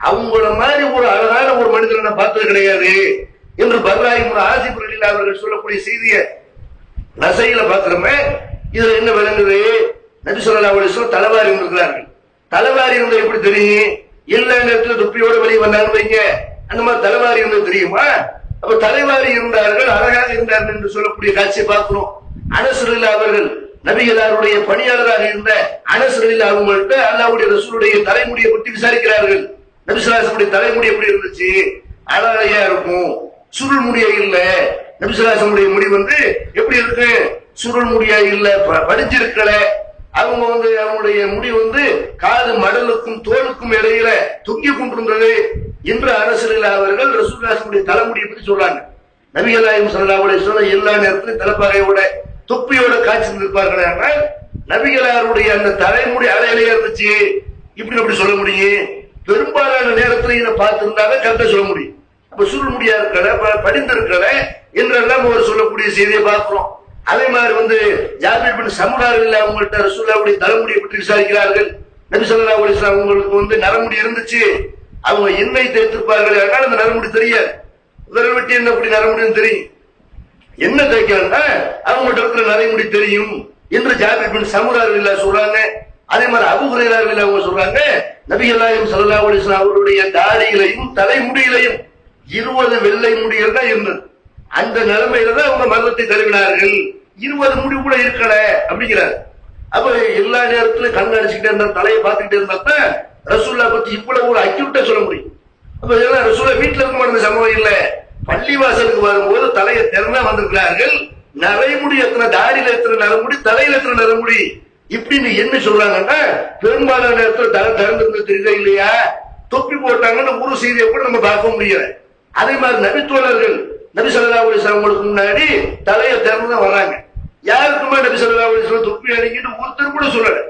அவங்கள மாதிரி ஒரு அழகான ஒரு மனிதரை நான் பார்த்தது கிடையாது என்று பர்ரா இப்னு ஆசிப் ரலியல்லாஹு அவர்கள் சொல்லக்கூடிய செய்தியை நசையில பார்க்கிறோமே. இதுல என்ன விளங்குது? நபி ஸல்லல்லாஹு அலைஹி வஸல்லம் தலைவாரி இருக்கிறார்கள். தலைவாரி இருந்தா எப்படி தெரியும்? எல்லா நேரத்துல தொப்பியோட வெளியே வந்தாங்கன்னு வைங்க, அந்த மாதிரி தலைவாரி இருந்தது தெரியுமா? அப்ப தலைவாரி இருந்தார்கள், அழகாக இருந்தார்கள் என்று சொல்லக்கூடிய காட்சியை பார்க்கிறோம். அனஸ் ரலியல்லாஹு அவர்கள் நபிகளாருடைய பணியாளராக இருந்த அனஸ் ரலியல்லாஹு அவங்கள்ட்ட அல்லாஹ்வுடைய ரசூலுடைய தலைமுடியை பற்றி விசாரிக்கிறார்கள். நபி ஸல்லல்லாஹு அலைஹி வஸல்லம் தலைமுடி எப்படி இருந்துச்சு? அழகையா இருக்கும், சுருள் முடியா இல்ல. நபி ஸல்லல்லாஹு அலைஹி வஸல்லம் முடி எப்படி இருக்கு? சுருள் முடியா இல்ல, படிச்சிருக்கல. அவங்க அவங்களுடைய முடி காது மடலுக்கும் தோலுக்கும் இடையில தொங்கி கொண்டிருந்தது என்று அனஸ் ரலியல்லாஹு அவர்கள் ரசூலுல்லாஹ்வுடைய தலைமுடியை பற்றி சொல்றாங்க. நபிகள் நாயகம் ஸல்லல்லாஹு அலைஹி வஸல்லம் எல்லா நேரத்திலும் தலைப்பாகையோட தொப்பியோட காட்சி இருப்பார்களே, ஆனால் நபிகளாருடைய அந்த தலைமுடி அலையிலேயே இருந்துச்சு இப்படி அப்படி சொல்ல முடியும்? பெரும்பாலான நேரத்தில் இதை பார்த்திருந்தாலும் கரெக்டா சொல்ல முடியும். அப்ப சுருள் முடியா இருக்கல, படிந்திருக்கல என்றெல்லாம் ஒரு சொல்லக்கூடிய செய்தியை பார்க்கிறோம். அதே மாதிரி ஜாபிர் பின் சமுரா ரலியல்லாஹு அவங்கள்ட்ட ரசூலுல்லாஹ்வுடைய தலைமுடியை பற்றி விசாரிக்கிறார்கள். நபி ஸல்லல்லாஹு அலைஹி வஸல்லம் அவங்களுக்கு நரமுடி இருந்துச்சு, அவங்க எண்ணெய் தேய்த்திருப்பார்கள், ஆனால் அந்த நரமுடி தெரியாது. விரல் வெட்டி என்ன அப்படி நரமுடியும் தெரியும், என்ன தேய்க்கலன்னா அவங்கள்ட்ட இருக்கிற நரைமுடி தெரியும் என்று ஜாபிர் பின் சமுரா ரலியல்லாஹு சொல்றாங்க. அதே மாதிரி அபூ ஹுரைரா ரலியல்லாஹு அவங்க சொல்றாங்க, நபிகள் நாயகம் ஸல்லல்லாஹு அலைஹி வஸல்லம் அவருடைய தாடியிலையும் தலைமுடியிலையும் 20 வெள்ளை முடிகள் தான் இருந்தது. அந்த நிலைமையில தான் அவங்க மரணத்தை தழுவினார்கள். 20 முடி கூட இருக்கல அப்படிங்கிறார். அப்ப எல்லா நேரத்திலும் கண் அடிச்சுக்கிட்டே இருந்தா, தலையை பார்த்துக்கிட்டே இருந்தா ரசூலுல்லாஹ் பத்தி இவ்வளவு ஒரு அக்யூட்டா சொல்ல முடியும். அப்ப இதெல்லாம் ரசூலுல்லாஹ் வீட்டுல இருக்க மாட்டேங்க சம்பவம் இல்ல, பள்ளிவாசலுக்கு வரும்போது தலையை திறனா வந்திருக்கிறார்கள். நரைமுடி எத்தனை, தாடியில எத்தனை நரமுடி, தலையில எத்தனை நரமுடி, இப்படின்னு என்ன சொல்றாங்கன்னா பெரும்பாலான நேரத்தில் தலை திறந்திருந்தது தெரியுதா இல்லையா? தொப்பி போட்டாங்கன்னு ஒரு செய்தியை கூட நம்ம பார்க்க முடியல. அதே மாதிரி நபித்தோழர்கள் நபி ஸல்லல்லாஹு அலைஹி வஸல்லம் முன்னாடி தலையை திறந்துதான் வர்றாங்க. யாருக்குமே நபி ஸல்லல்லாஹு அலைஹி வஸல்லம் தொப்பி அணிக்கிட்டு ஒருத்தர் கூட சொல்லல.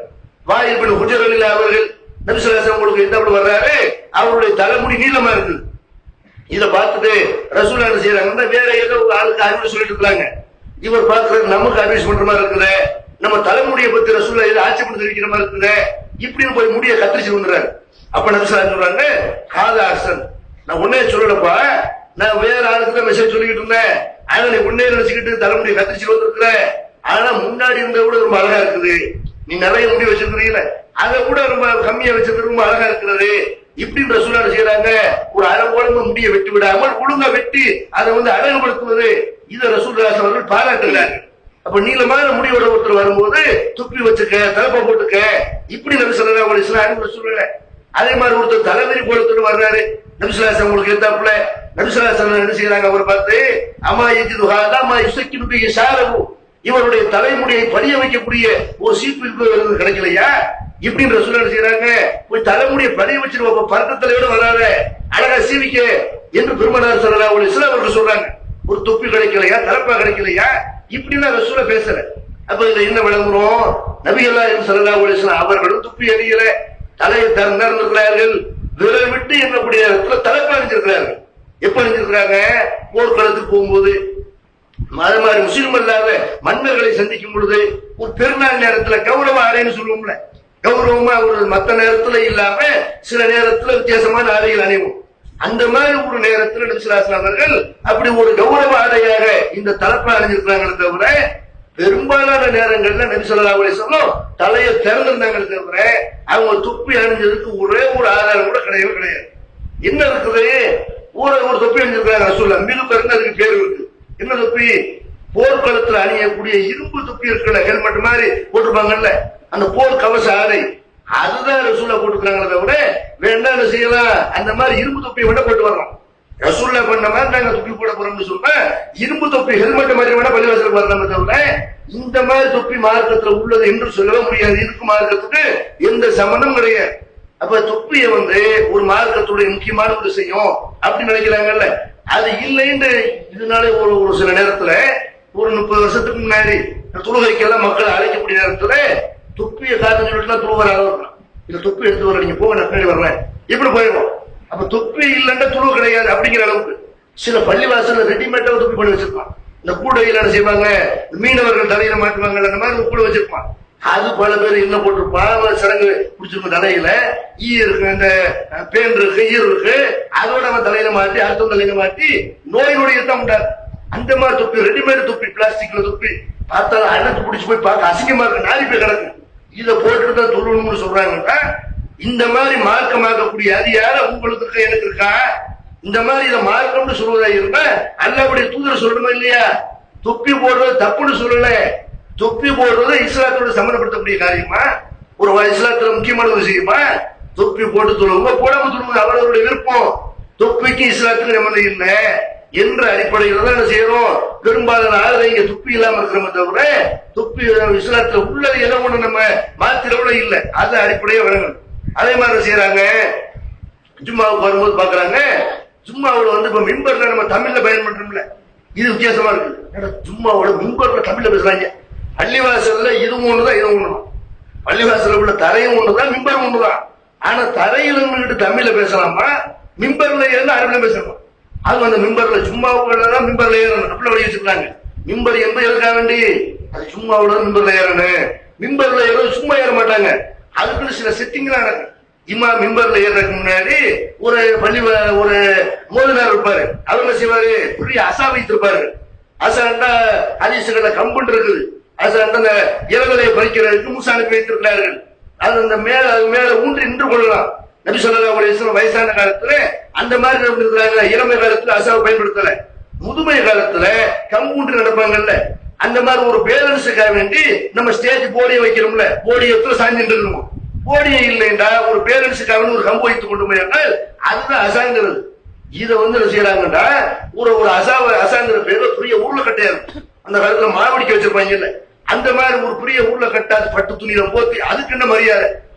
வாயில் பின் ஹுஜர் ரலியல்லாஹு அவர்கள் நபி ஸல்லல்லாஹு அலைஹி வஸல்லம் எந்த வர்றாரு, அவருடைய தலைமுடி நீளமா இருக்குது. இதை பார்த்துட்டு ரசூலுல்லாஹ் என்ன செய்யறாங்கன்னா வேற ஏதோ ஒரு ஆளுக்கு அறிவுரை சொல்லிட்டு இருக்காங்க. இவர் பார்க்கறது நமக்கு அட்வைஸ் பண்ற மாதிரி இருக்குது, நம்ம தலைமுடியை பத்தி ரசூலுல்லாஹ் ஏதோ ஆட்சேபம் தெரிவிக்கிற மாதிரி இருக்குது, இப்படின்னு போய் முடியை கத்திரிச்சு வந்துடுறாரு. அப்ப நபி ஸல்லல்லாஹு அலைஹி வஸல்லம் சொல்றாங்க, ஹாதா ஹசன், நான் உன்னே சொல்லலப்பா, நான் வேற ஆளுக்கு தான் மெசேஜ் சொல்லிக்கிட்டு இருந்தேன், ஆனா நீ உன்னே நினைச்சுக்கிட்டு தலைமுடியை கத்திரிச்சு வந்திருக்கிற, ஆனா முன்னாடி இருந்த கூட ரொம்ப அழகா இருக்குது, நீ நிறைய முடி வச்சிருக்கிறீங்கள அதை கூட ரொம்ப கம்மியா வச்சிருக்கிறது ரொம்ப அழகா இருக்கிறது இப்படின்னு ரசூலுல்லாஹ் செய்யறாங்க. ஒரு அரைக்கோளமா முடியை வெட்டி விடாமல் ஒழுங்கா வெட்டி அதை அழகுபடுத்துவது, இதை ரசூலுல்லாஹ் அவர்கள் பாராட்டுகிறார்கள். அப்ப நீளமான முடியோட ஒருத்தர் வரும்போது துப்பி வச்சுக்க, தலப்பா போட்டுக்க, இப்படி நபி ஸல்லல்லாஹு அலைஹி வஸல்லம் அறிவுரை சொல்லல. அதே மாதிரி ஒருத்தர் தலைவரி கோலத்தோடு வர்றாரு, நபி ஸல்லல்லாஹு அலைஹி வஸல்லம் உங்களுக்கு எத்தாப்புல நபி ஸல்லல்லாஹு அலைஹி வஸல்லம் என்ன செய்யறாங்க, அவரை பார்த்து அம்மா யஜிது ஹாதா மா யுஸக்கினு பிஹி ஷாரஹு, இவருடைய தலைமுடியை படிய வைக்கக்கூடிய ஒரு சீப்பு கிடைக்கலையா இப்படின்னு ரசூலுல்லாஹ் செய்யறாங்க. போய் தலைமுடியை படிய வச்சிருவோம், பரட்ட தலையோட வராத, அழகா சீவிக்க என்று பெருமானார் ஸல்லல்லாஹு அலைஹி வஸல்லம் அவர்கள் சொல்றாங்க. ஒரு தொப்பி கிடைக்கலையா, தலப்பா கிடைக்கலையா, இப்படின்னா ரசூலுல்லாஹ் பேசல. அப்ப இதுல என்ன விளங்குறோம், நபிகள் நாயகம் ஸல்லல்லாஹு அலைஹி வஸல்லம் அவர்களும் துப்பி அணியல, தலையை திறந்திருக்கிறார்கள். விரல் விட்டு எண்ணக்கூடிய இடத்துல தலைப்பா அணிஞ்சிருக்கிறார்கள். எப்ப அணிஞ்சிருக்கிறாங்க? போர்க்களத்துக்கு போகும்போது, அது மாதிரி முஸ்லிம் அல்லாத மன்னர்களை சந்திக்கும் பொழுது, ஒரு பெருநாள் நேரத்துல கௌரவ ஆடைன்னு சொல்லுவோம்ல, கௌரவமா ஒரு மற்ற நேரத்துல இல்லாம சில நேரத்துல வித்தியாசமான ஆடைகள் அணிவோம். அந்த மாதிரி ஒரு நேரத்தில் நபி ஸல்லல்லாஹு அலைஹி அவர்கள் அப்படி ஒரு கௌரவ ஆடையாக இந்த தலைப்பை அணிஞ்சிருக்கிறாங்களே தவிர, பெரும்பாலான நேரங்கள்ல நபி ஸல்லல்லாஹு அலைஹி வஸல்லம் தலையை திறந்திருந்தாங்களே தவிர அவங்க தொப்பி அணிஞ்சதுக்கு ஒரே ஒரு ஆதாரம் கூட கிடையவே கிடையாது. என்ன இருக்குது? ஒரு தொப்பி அணிஞ்சிருக்கிறாங்க ரசூலுல்லாஹ். மிலுக்கர்னு அதுக்கு பேர் இருக்கு. என்ன தொப்பி? போர்க்களத்துல அணியக்கூடிய இரும்பு தொப்பி இருக்குல்ல, ஹெல்மெட் மாதிரி போட்டிருப்பாங்கல்ல, அந்த போர் கவச ஆடை, அதுதான் ரசூலுல்லாஹ் போட்டுக்கிறாங்களே தவிர வேண்டாம் என்ன செய்யலாம், அந்த மாதிரி இரும்பு தொப்பியை வேணா போட்டு வரலாம். ரசூலுல்லாஹ் பண்ண மாதிரி நாங்க தொப்பி போட போறோம்னு சொன்னா இரும்பு தொப்பி ஹெல்மெட் மாதிரி வேணா பள்ளிவாசல் வரலாமே தவிர இந்த மாதிரி தொப்பி மார்க்கத்துல உள்ளது என்று சொல்லவே முடியாது. இதுக்கு மார்க்கத்துக்கு எந்த சம்பந்தம் கிடையாது. அப்ப தொப்பியை ஒரு மார்க்கத்துடைய முக்கியமான ஒரு விஷயம் அப்படின்னு நினைக்கிறாங்கல்ல, அது இல்லைன்னு இதனால ஒரு சில நேரத்துல ஒரு 30 வருஷத்துக்கு முன்னாடி தொழுகைக்கெல்லாம் மக்கள் அழைக்கக்கூடிய நேரத்துல தொப்பியை காரணம் சொல்லிட்டுலாம் தொழுவராக இருக்கலாம். இந்த தொப்பி எடுத்து வர நீங்க போக நான் பின்னாடி வரேன் இப்படி போயிடும். அப்ப தொப்பி இல்லைன்னா துளு கிடையாது அப்படிங்கிற அளவுக்கு சில பள்ளிவாசல்ல ரெடிமேட்டா தொப்பி பண்ணி வச்சிருப்பான். இந்த கூடையில என்ன செய்வாங்க, மீனவர்கள் தலையில மாட்டுவாங்க, அந்த மாதிரி கூட வச்சிருப்பான். அது பல பேர் என்ன போட்டிருப்பான், சடங்கு பிடிச்சிருக்கும் தலையில ஈ இருக்கு, இந்த பேன் இருக்கு, ஈர் இருக்கு, அதோட அவன் தலையில மாட்டி அடுத்த தலையில மாட்டி நோய் நொடியத்தான் உண்டாரு. அந்த மாதிரி தொப்பி, ரெடிமேட் தொப்பி, பிளாஸ்டிக்ல தொப்பி பார்த்தாலும் அண்ணத்து பிடிச்சி போய் பார்க்க அசிங்கமா இருக்கு, நாரி போய் கிடக்கு. இதை போட்டுட்டு தான் தொழுவணும்னு சொல்றாங்கன்னா இந்த மாதிரி மார்க்கமாக்கக்கூடிய அதிகார உங்களுக்கு இருக்கா, எனக்கு இருக்கா? இந்த மாதிரி இதை மார்க்கம்னு சொல்வதா இருந்தா அல்லாஹ்வுடைய தூதர் சொல்லணுமா இல்லையா? தொப்பி போடுறது தப்புன்னு சொல்லல. தொப்பி போடுறது இஸ்லாத்தோட சம்பந்தப்படுத்தக்கூடிய காரியமா, ஒரு இஸ்லாத்துல முக்கியமான விஷயமா? தொப்பி போட்டு தொழுவுங்க, போடாம தொழுவுங்க, அவரவருடைய விருப்பம். தொப்பிக்கு இஸ்லாத்துக்கு சம்பந்தம் இல்லை என்ற அடிப்படையில் தான் என்ன செய்யறோம். பெரும்பாலான ஆளுநர் இங்க துப்பி இல்லாம இருக்கிறோமே தவிர துப்பி இஸ்லாத்துல உள்ளது எதை ஒண்ணு நம்ம மாத்திரவுல இல்லை, அது அடிப்படையா விளங்கணும். அதே மாதிரி செய்யறாங்க, ஜும்மாவுக்கு வரும்போது பாக்குறாங்க, ஜும்மாவோட இப்ப மிம்பர்ல நம்ம தமிழ்ல பயன் பண்றோம்ல, இது வித்தியாசமா இருக்கு. ஜும்மாவோட மிம்பர்ல தமிழ்ல பேசுறாங்க. பள்ளிவாசல்ல இதுவும் ஒண்ணுதான், இதுவும் ஒண்ணுதான். பள்ளிவாசல்ல உள்ள தரையும் ஒண்ணுதான், மிம்பரும் ஒண்ணுதான். ஆனா தரையில இருந்துகிட்டு தமிழ்ல பேசலாமா, மிம்பர்ல இருந்து அரபில பேசலாமா? அது அந்த மிம்பர்ல ஜும்மாவுக்குள்ளதான் மிம்பர்ல ஏறணும் அப்படி வழி வச்சிருக்காங்க. மிம்பர் என்பது எதுக்காக வேண்டி, அது ஜும்மாவோட மிம்பர்ல ஏறணும். மிம்பர்ல ஏறது சும்மா ஏற மாட்டாங்க, அதுக்குன்னு சில செட்டிங்லாம் நடக்கும். இம்மா மிம்பர்ல ஏறதுக்கு முன்னாடி ஒரு ஒரு மோதினார் இருப்பாரு, அவர் என்ன செய்வாரு, பெரிய அசா வைத்திருப்பாரு. அசாண்டா ஹதீஸ்கள கம்புண்டு இருக்குது. அசாண்டா அந்த இலங்கலையை பறிக்கிறதுக்கு மூசா அனுப்பி வைத்திருக்கிறார்கள். அது அந்த மேல ஊன்றி நின்று கொள்ளலாம். நபி ஸல்லல்லாஹு அலைஹி வஸல்லம் வயசான காலத்துல அந்த மாதிரி இருக்கிறாங்க. இளமை காலத்துல அசாவை பயன்படுத்தல, முதுமை காலத்துல கம்பூன்று நடப்பாங்கல்ல, அந்த மாதிரி ஒரு பேலன்ஸுக்காக வேண்டி நம்ம ஸ்டேஜ் போடியை வைக்கிறோம்ல, போடியத்துல சாஞ்சிட்டு இருக்கணும். போடியை இல்லைண்டா ஒரு பேலன்ஸுக்காக ஒரு கம்பு வைத்துக் கொண்டு போயால் அதுதான் அசாங்கிறது. இதை என்ன செய்யறாங்கன்னா ஒரு அசாங்கிற பேர்ல பெரிய உருளைக்கட்டையா இருக்கும். அந்த காலத்துல மாவடிக்க வச்சிருப்பாங்கல்ல, அந்த மாதிரி ஒரு பெரிய உருளைக்கட்டை, அது பட்டு துணியில போத்தி அதுக்கு என்ன மரியாதை.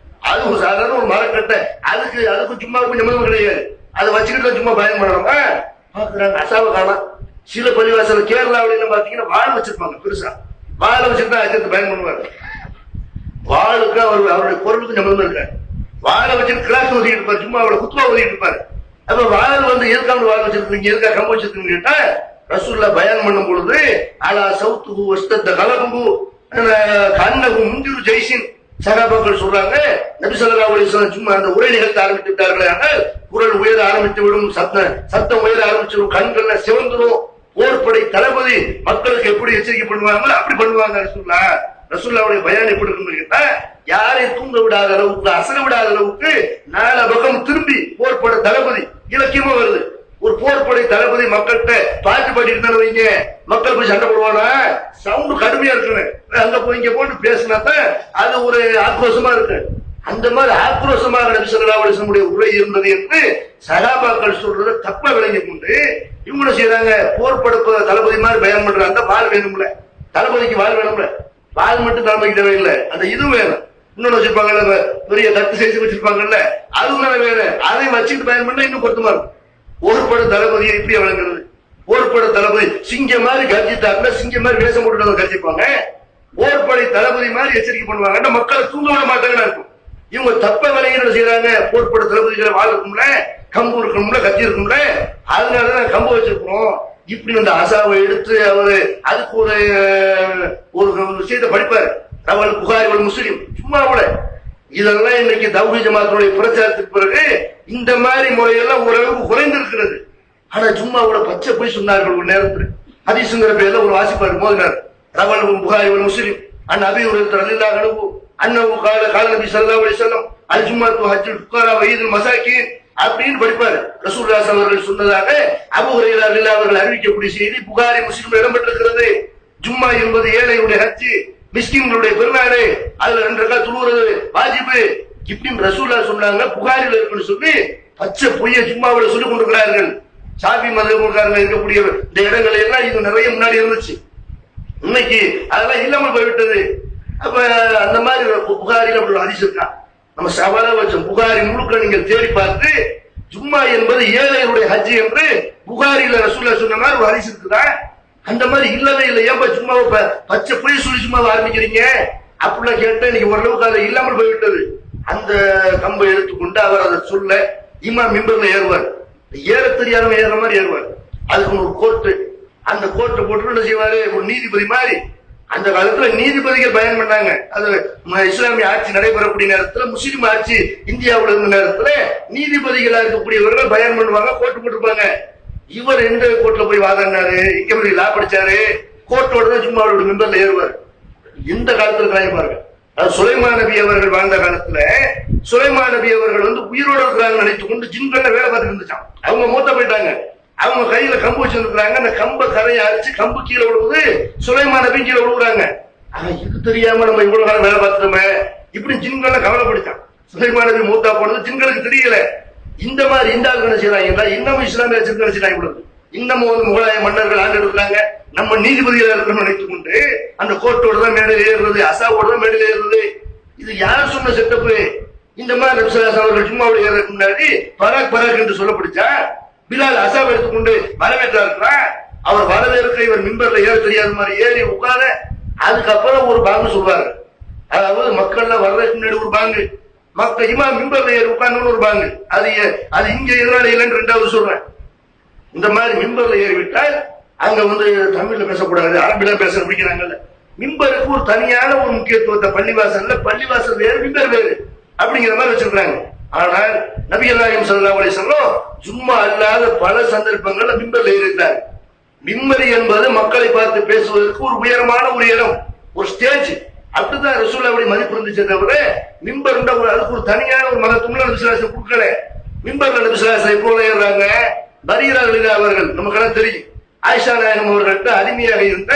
அது ஒரு சாதாரண ஒரு மரக்கட்டை, அதுக்கு சும்மா கொஞ்சம் கிடையாது. அதை வச்சுக்கிட்டு சும்மா பயன் பண்ணுறோமா பாக்குறாங்க. அசாவை காணாம். சில பள்ளிவாசல் கேரளாவில பாத்தீங்கன்னா வாழை வச்சிருப்பாங்க, பெருசா வாழை வச்சுட்டு அஜத்து பயன் பண்ணுவாரு. வாளுக்கு அவருடைய பொருளுக்கு சம்பந்தம் இருக்காரு. வாழை வச்சுட்டு கிளாஸ் ஓதிட்டு இருப்பாரு, சும்மா அவளை குத்துவா ஓதிட்டு இருப்பாரு. அப்ப வாழை எதுக்காக வாழை வச்சிருக்கீங்க, எதுக்காக கம்பு வச்சிருக்கீங்க கேட்டா, ரசூலுல்லாஹ் பயான் பண்ணும் பொழுது அலா சௌத்துஹு வஸ்தத்த கலபு கன்னஹு முந்திரு ஜெய்சின் சஹாபாக்கள் சொல்றாங்க, நபி ஸல்லல்லாஹு அலைஹி வஸல்லம் சும்மா அந்த உரை நிகழ்த்த ஆரம்பித்து விட்டார்கள். ஆனால் குரல் உயர ஆரம்பித்து விடும், சத்தம் உயர ஆரம்பிச்சிடும், கண்கள்ல சிவந்துடும். போர்படை தளபதி மக்களுக்கு எப்படி எச்சரிக்கை பண்ணுவாங்க அப்படி பண்ணுவாங்க. ரசூலுல்லாஹ்வுடைய பயான் எப்படி இருக்குன்னு கேட்டா, யாரை தூங்க விடாத அளவுக்கு, அசர விடாத அளவுக்கு நாலு பக்கம் திரும்பி போர்படை தளபதி இலக்கியமா வருது. ஒரு போர்படை தளபதி மக்கள்கிட்ட பாட்டு பாடிட்டு தானே வைங்க, மக்கள் போய் சண்டை போடுவானா, சவுண்டு கடுமையா இருக்குன்னு அங்க போய் இங்க போட்டு பேசினாதான் அது ஒரு ஆக்ரோஷமா இருக்கு. அந்த மாதிரி ஆக்ரோஷமாக நபி ஸல்லல்லாஹு அலைஹி வஸல்லம் உரை இருந்தது என்று சஹாபாக்கள் சொல்றதை தப்பா விளங்கி கொண்டு இவங்க செய்யறாங்க, போர்படை தளபதி மாதிரி பயம் பண்றாங்க. அந்த வாழ் வேணும்ல, தளபதிக்கு வாழ் வேணும்ல, வாழ் மட்டும் தளபதிக்கு தேவையில்லை, அந்த இது வேணும். இன்னொன்னு வச்சிருப்பாங்கல்ல, பெரிய தட்டு செய்து வச்சிருப்பாங்கல்ல, அதுவும் வேணும். அதை வச்சுட்டு பயன் பண்ணா இன்னும் பொருத்தமா இருக்கும். போர்படை தளபதியை இப்படி வழங்குறது, போர்படை தளபதி சிங்க மாதிரி கர்ஜித்தாருன்னா சிங்க மாதிரி வேஷம் போட்டு கர்ஜிப்பாங்க. போர்படை தளபதி மாதிரி எச்சரிக்கை பண்ணுவாங்க, மக்களை தூங்க விட மாட்டாங்கன்னு இருக்கும். இவங்க தப்ப விலைகள் செய்யறாங்க. போர்பட தளபதிகளை வாழ் இருக்கும்ல, கம்பு இருக்கணும்ல, கத்தி இருக்கும்ல, அதனாலதான் கம்பு வச்சிருக்கோம். இப்படி அந்த அசாவை எடுத்து அவரு அதுக்கு ஒரு விஷயத்தை படிப்பாரு. அவள் புகாரி முஸ்லீம் சும்மா கூட இதெல்லாம் இன்னைக்கு தௌஹீத் ஜமாத்துடைய பிரச்சாரத்துக்கு பிறகு இந்த மாதிரி முறையெல்லாம் ஓரளவுக்கு குறைந்திருக்கிறது. ஆனா சும்மாவோட பச்சை போய் சொன்னார்கள். ஒரு நேரத்தில் ஹதீஸ்ங்கிற பேர்ல ஒரு வாசிப்பாரு மோதினார். ரவல் புகாரி முஸ்லீம் அன் அபி ரலியல்லாஹு அன்ஹு அன்னஹு கால நபி ஸல்லல்லாஹு அலைஹி வஸல்லம் அல் ஜும்அத்து ஹஜ்ஜுல் ஃபுகரா வ ஈதுல் மசாகின் அப்படின்னு படிப்பாரு. ரசூலுல்லாஹி ஸல்லல்லாஹு அலைஹி வஸல்லம் சொன்னதாக அபூ ஹுரைரா ரலியல்லாஹு அவர்கள் அறிவிக்கக்கூடிய செய்தி புகாரி முஸ்லிம் இடம்பெற்றிருக்கிறது. ஜும்மா என்பது ஏழையுடைய ஹஜ், மிஸ்கின்களுடைய பெருநாளே, அதுல 2 ரக்காத் தொழுவது வாஜிபு இப்படின்னு ரசூலுல்லாஹ் சொன்னாங்க. புகாரில இருக்குன்னு சொல்லி பச்சை பொய்ய ஜும்மாவுல சொல்லிக் கொண்டிருக்கிறார்கள். ஷாஃபி மதுஹப்காரங்க இருக்கக்கூடிய இந்த இடங்கள் எல்லாம் இது நிறைய முன்னாடி இருந்துச்சு. இன்னைக்கு அதெல்லாம் இல்லாமல் போய்விட்டது. அப்ப அந்த மாதிரி புகாரில அப்படி ஒரு ஹதீஸ் இருக்கா, நம்ம சவாலா வச்சோம். புகாரி முழுக்க நீங்கள் தேடி பார்த்து ஜும்மா என்பது ஏழைகளுடைய ஹஜ் என்று புகாரில ரசூலுல்லாஹ் சொன்ன மாதிரி ஒரு ஹதீஸ் இருக்குதா? அந்த மாதிரி இல்லவே இல்லை. ஏன் சும்மாவை பச்சை பொய் சொல்லி சும்மாவை ஆரம்பிக்கிறீங்க அப்படிலாம் கேட்டா இன்னைக்கு ஓரளவுக்கு அதை இல்லாமல் போய்விட்டது. அந்த கம்பை எடுத்துக்கொண்டு அவர் அதை சொல்ல இமாம் மிம்பர்ல ஏறுவார். ஏற தெரியாதவங்க ஏற மாதிரி ஏறுவார். அதுக்கு ஒரு கோர்ட்டு, அந்த கோர்ட்டை போட்டு என்ன செய்வாரு, ஒரு நீதிபதி மாதிரி. அந்த காலத்துல நீதிபதிகள் பயன் பண்ணாங்க. அது இஸ்லாமிய ஆட்சி நடைபெறக்கூடிய நேரத்துல, முஸ்லீம் ஆட்சி இந்தியாவில் இருந்த நேரத்துல நீதிபதிகளா இருக்கக்கூடியவர்கள் பயன் பண்ணுவாங்க, கோர்ட்டு போட்டிருப்பாங்க. இவர் எந்த கோர்ட்ல போய் வாதாடினாரு, இங்க போய் லா படிச்சாரு, கோர்ட்டோட தான் சும்மா அவரோட மெம்பர்ல ஏறுவார். எந்த காலத்துல காயப்பாருங்க. அது சுலைமான் நபி அவர்கள் வாழ்ந்த காலத்துல சுலைமான் நபி அவர்கள் உயிரோட இருக்கிறாங்க நினைத்துக் கொண்டு ஜின்கள்ல வேலை பார்த்துட்டு இருந்துச்சான். அவங்க மூத்த போயிட்டாங்க. அவங்க கையில கம்பு வச்சிருக்காங்க. அந்த கம்பை கரையை அரிச்சு கம்பு கீழே விழுவுது, சுலைமான் நபி கீழே விழுவுறாங்க. ஆனா இது தெரியாம நம்ம இவ்வளவு காலம் வேலை பார்த்துட்டோமே இப்படி ஜின்கள்ல கவலைப்படுத்தான். சுலைமான் நபி மூத்தா போனது ஜின்களுக்கு தெரியல. இந்த மாதிரி இந்த ஆள் என்ன செய்யறாங்க, இன்னமும் இஸ்லாமிய ஜின்கள் செய்யறாங்க. இன்னமும் முகலாய மன்னர்கள் ஆண்டு இருக்கிறாங்க. நம்ம நீதிபதிகள் இருக்கணும்னு நினைத்துக் கொண்டு அந்த கோர்ட்டோட தான் மேடையில் ஏறுறது, அசாவோட தான் மேடையில் ஏறுறது. இது யார் சொன்ன செட்டப்பு? இந்த மாதிரி நபி ஸல்லல்லாஹு அலைஹி வஸல்லம் ஜும்மாவுடைய ஏறதுக்கு முன்னாடி பராக் பராக் என்று சொல்லப்படுச்சா? பிலால் அசாவை எடுத்துக்கொண்டு வரவேற்றாருக்கிறா. அவர் வரவேற்க இவர் மிம்பர்ல ஏற தெரியாத மாதிரி ஏறி உட்கார, அதுக்கப்புறம் ஒரு பாங்கு சொல்வாரு. அதாவது மக்கள்ல வர்றதுக்கு முன்னாடி ஒரு பாங்கு, மக்கள் இமாம் மிம்பர்ல ஏறி உட்கார்ந்து ஒரு பாங்கு. அது இங்க எதனால இல்லைன்னு 2வது சொல்றேன். இந்த மாதிரி மிம்பர்ல ஏறிவிட்டால் அங்க தமிழ்ல பேசக்கூடாது, அரபில பேச பிடிக்கிறாங்கல்ல. மிம்பருக்கு ஒரு தனியான ஒரு முக்கியத்துவத்தை பள்ளிவாசல் வேறு, மிம்பர் வேறு அப்படிங்கிற மாதிரி வச்சிருக்காங்க. ஆனால் நபிகள் நாயகம் ஸல்லல்லாஹு அலைஹி வஸல்லம் ஜும்மா அல்லாத பல சந்தர்ப்பங்கள்ல மிம்பர்ல ஏறிட்டார். மிம்பர் என்பது மக்களை பார்த்து பேசுவதற்கு ஒரு உயரமான ஒரு இடம், ஒரு ஸ்டேஜ். அப்படிதான் ரசூலுல்லாஹ் அப்படி மதிப்பு இருந்துச்சே தவிர மிம்பர் அதுக்கு ஒரு தனியான ஒரு மகத்துவம் நபி ஸல்லல்லாஹு அலைஹி வஸல்லம் கொடுக்கல. மிம்பர்ல நபி ஸல்லல்லாஹு அலைஹி வஸல்லம் எப்போது ஏறுறாங்க, பரீரா ரலியல்லாஹு அவர்கள் நமக்கு தெரியும். ஆயிஷா நாயகம் அவர்கள்ட்ட அடிமையாக இருந்த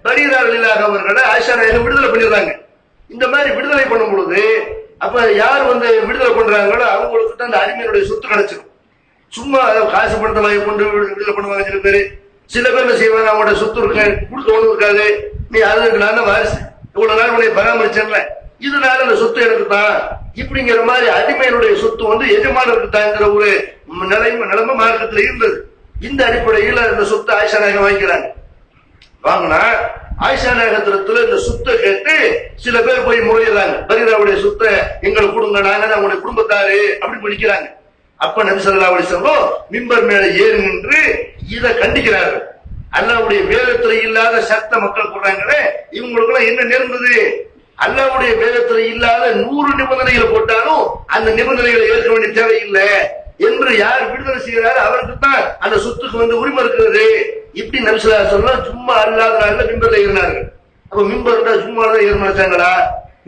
பரீரா ரலியல்லாஹு அவர்களை ஆயிஷா நாயகம் விடுதலை பண்ணிடுறாங்க. இந்த மாதிரி விடுதலை பண்ணும் பொழுது அப்ப யார் விடுதலை பண்றாங்களோ அவங்களுக்கு அந்த அடிமையினுடைய சொத்து கிடைச்சிடும். சும்மா காசு பணத்தை வாங்கி கொண்டு விடுதலை பண்ணுவாங்க சில பேர். சில பேர் என்ன செய்வாங்க, அவங்களோட சொத்து இருக்க கொடுக்க ஒண்ணு இருக்காது, நீ அதுக்கு நான் வாரிசு, இவ்வளவு நாள் உன்னை பராமரிச்சேன்ல, இதனால அந்த சொத்து எனக்கு தான் இப்படிங்கிற மாதிரி அடிமையினுடைய சொத்து எஜமானருக்கு தாங்கிற ஒரு நிலைமை மார்க்கத்தில் இருந்தது. இந்த அடிப்படையில் இந்த சொத்தை ஆயிஷா நாயகம் வாங்கிக்கிறாங்க. வாங்கினா ஆயிஷா நாயகத்திரத்துல இந்த சொத்தை கேட்டு சில பேர் போய் முறையிறாங்க, பரீராவுடைய சொத்தை எங்களுக்கு கொடுங்க, நாங்க தான் உங்களுடைய குடும்பத்தாரு அப்படி பண்ணிக்கிறாங்க. அப்ப நபி ஸல்லல்லாஹு அலைஹி வஸல்லம் மிம்பர் மேல ஏறி நின்று இதை கண்டிக்கிறார்கள். அல்லாஹ்வுடைய வேதத்துல இல்லாத சட்ட மக்கள் போடுறாங்களே, இவங்களுக்கு எல்லாம் என்ன நேர்ந்தது? அல்லாஹ்வுடைய வேதத்துல இல்லாத 100 நிபந்தனைகளை போட்டாலும் அந்த நிபந்தனைகளை ஏற்க வேண்டிய தேவையில்லை என்று யார் விடுதலை செய்கிறாரு அவருக்கு தான் அந்த சொத்துக்கு உரிமை இருக்கிறது. இப்படி நபி ஸல்லல்லாஹு அலைஹி வஸல்லம் சும்மா அல்லாத நாள்ல மிம்பர்ல ஏறினார்கள். அப்ப மிம்பர்ல சும்மா தான் ஏற நினைச்சாங்களா?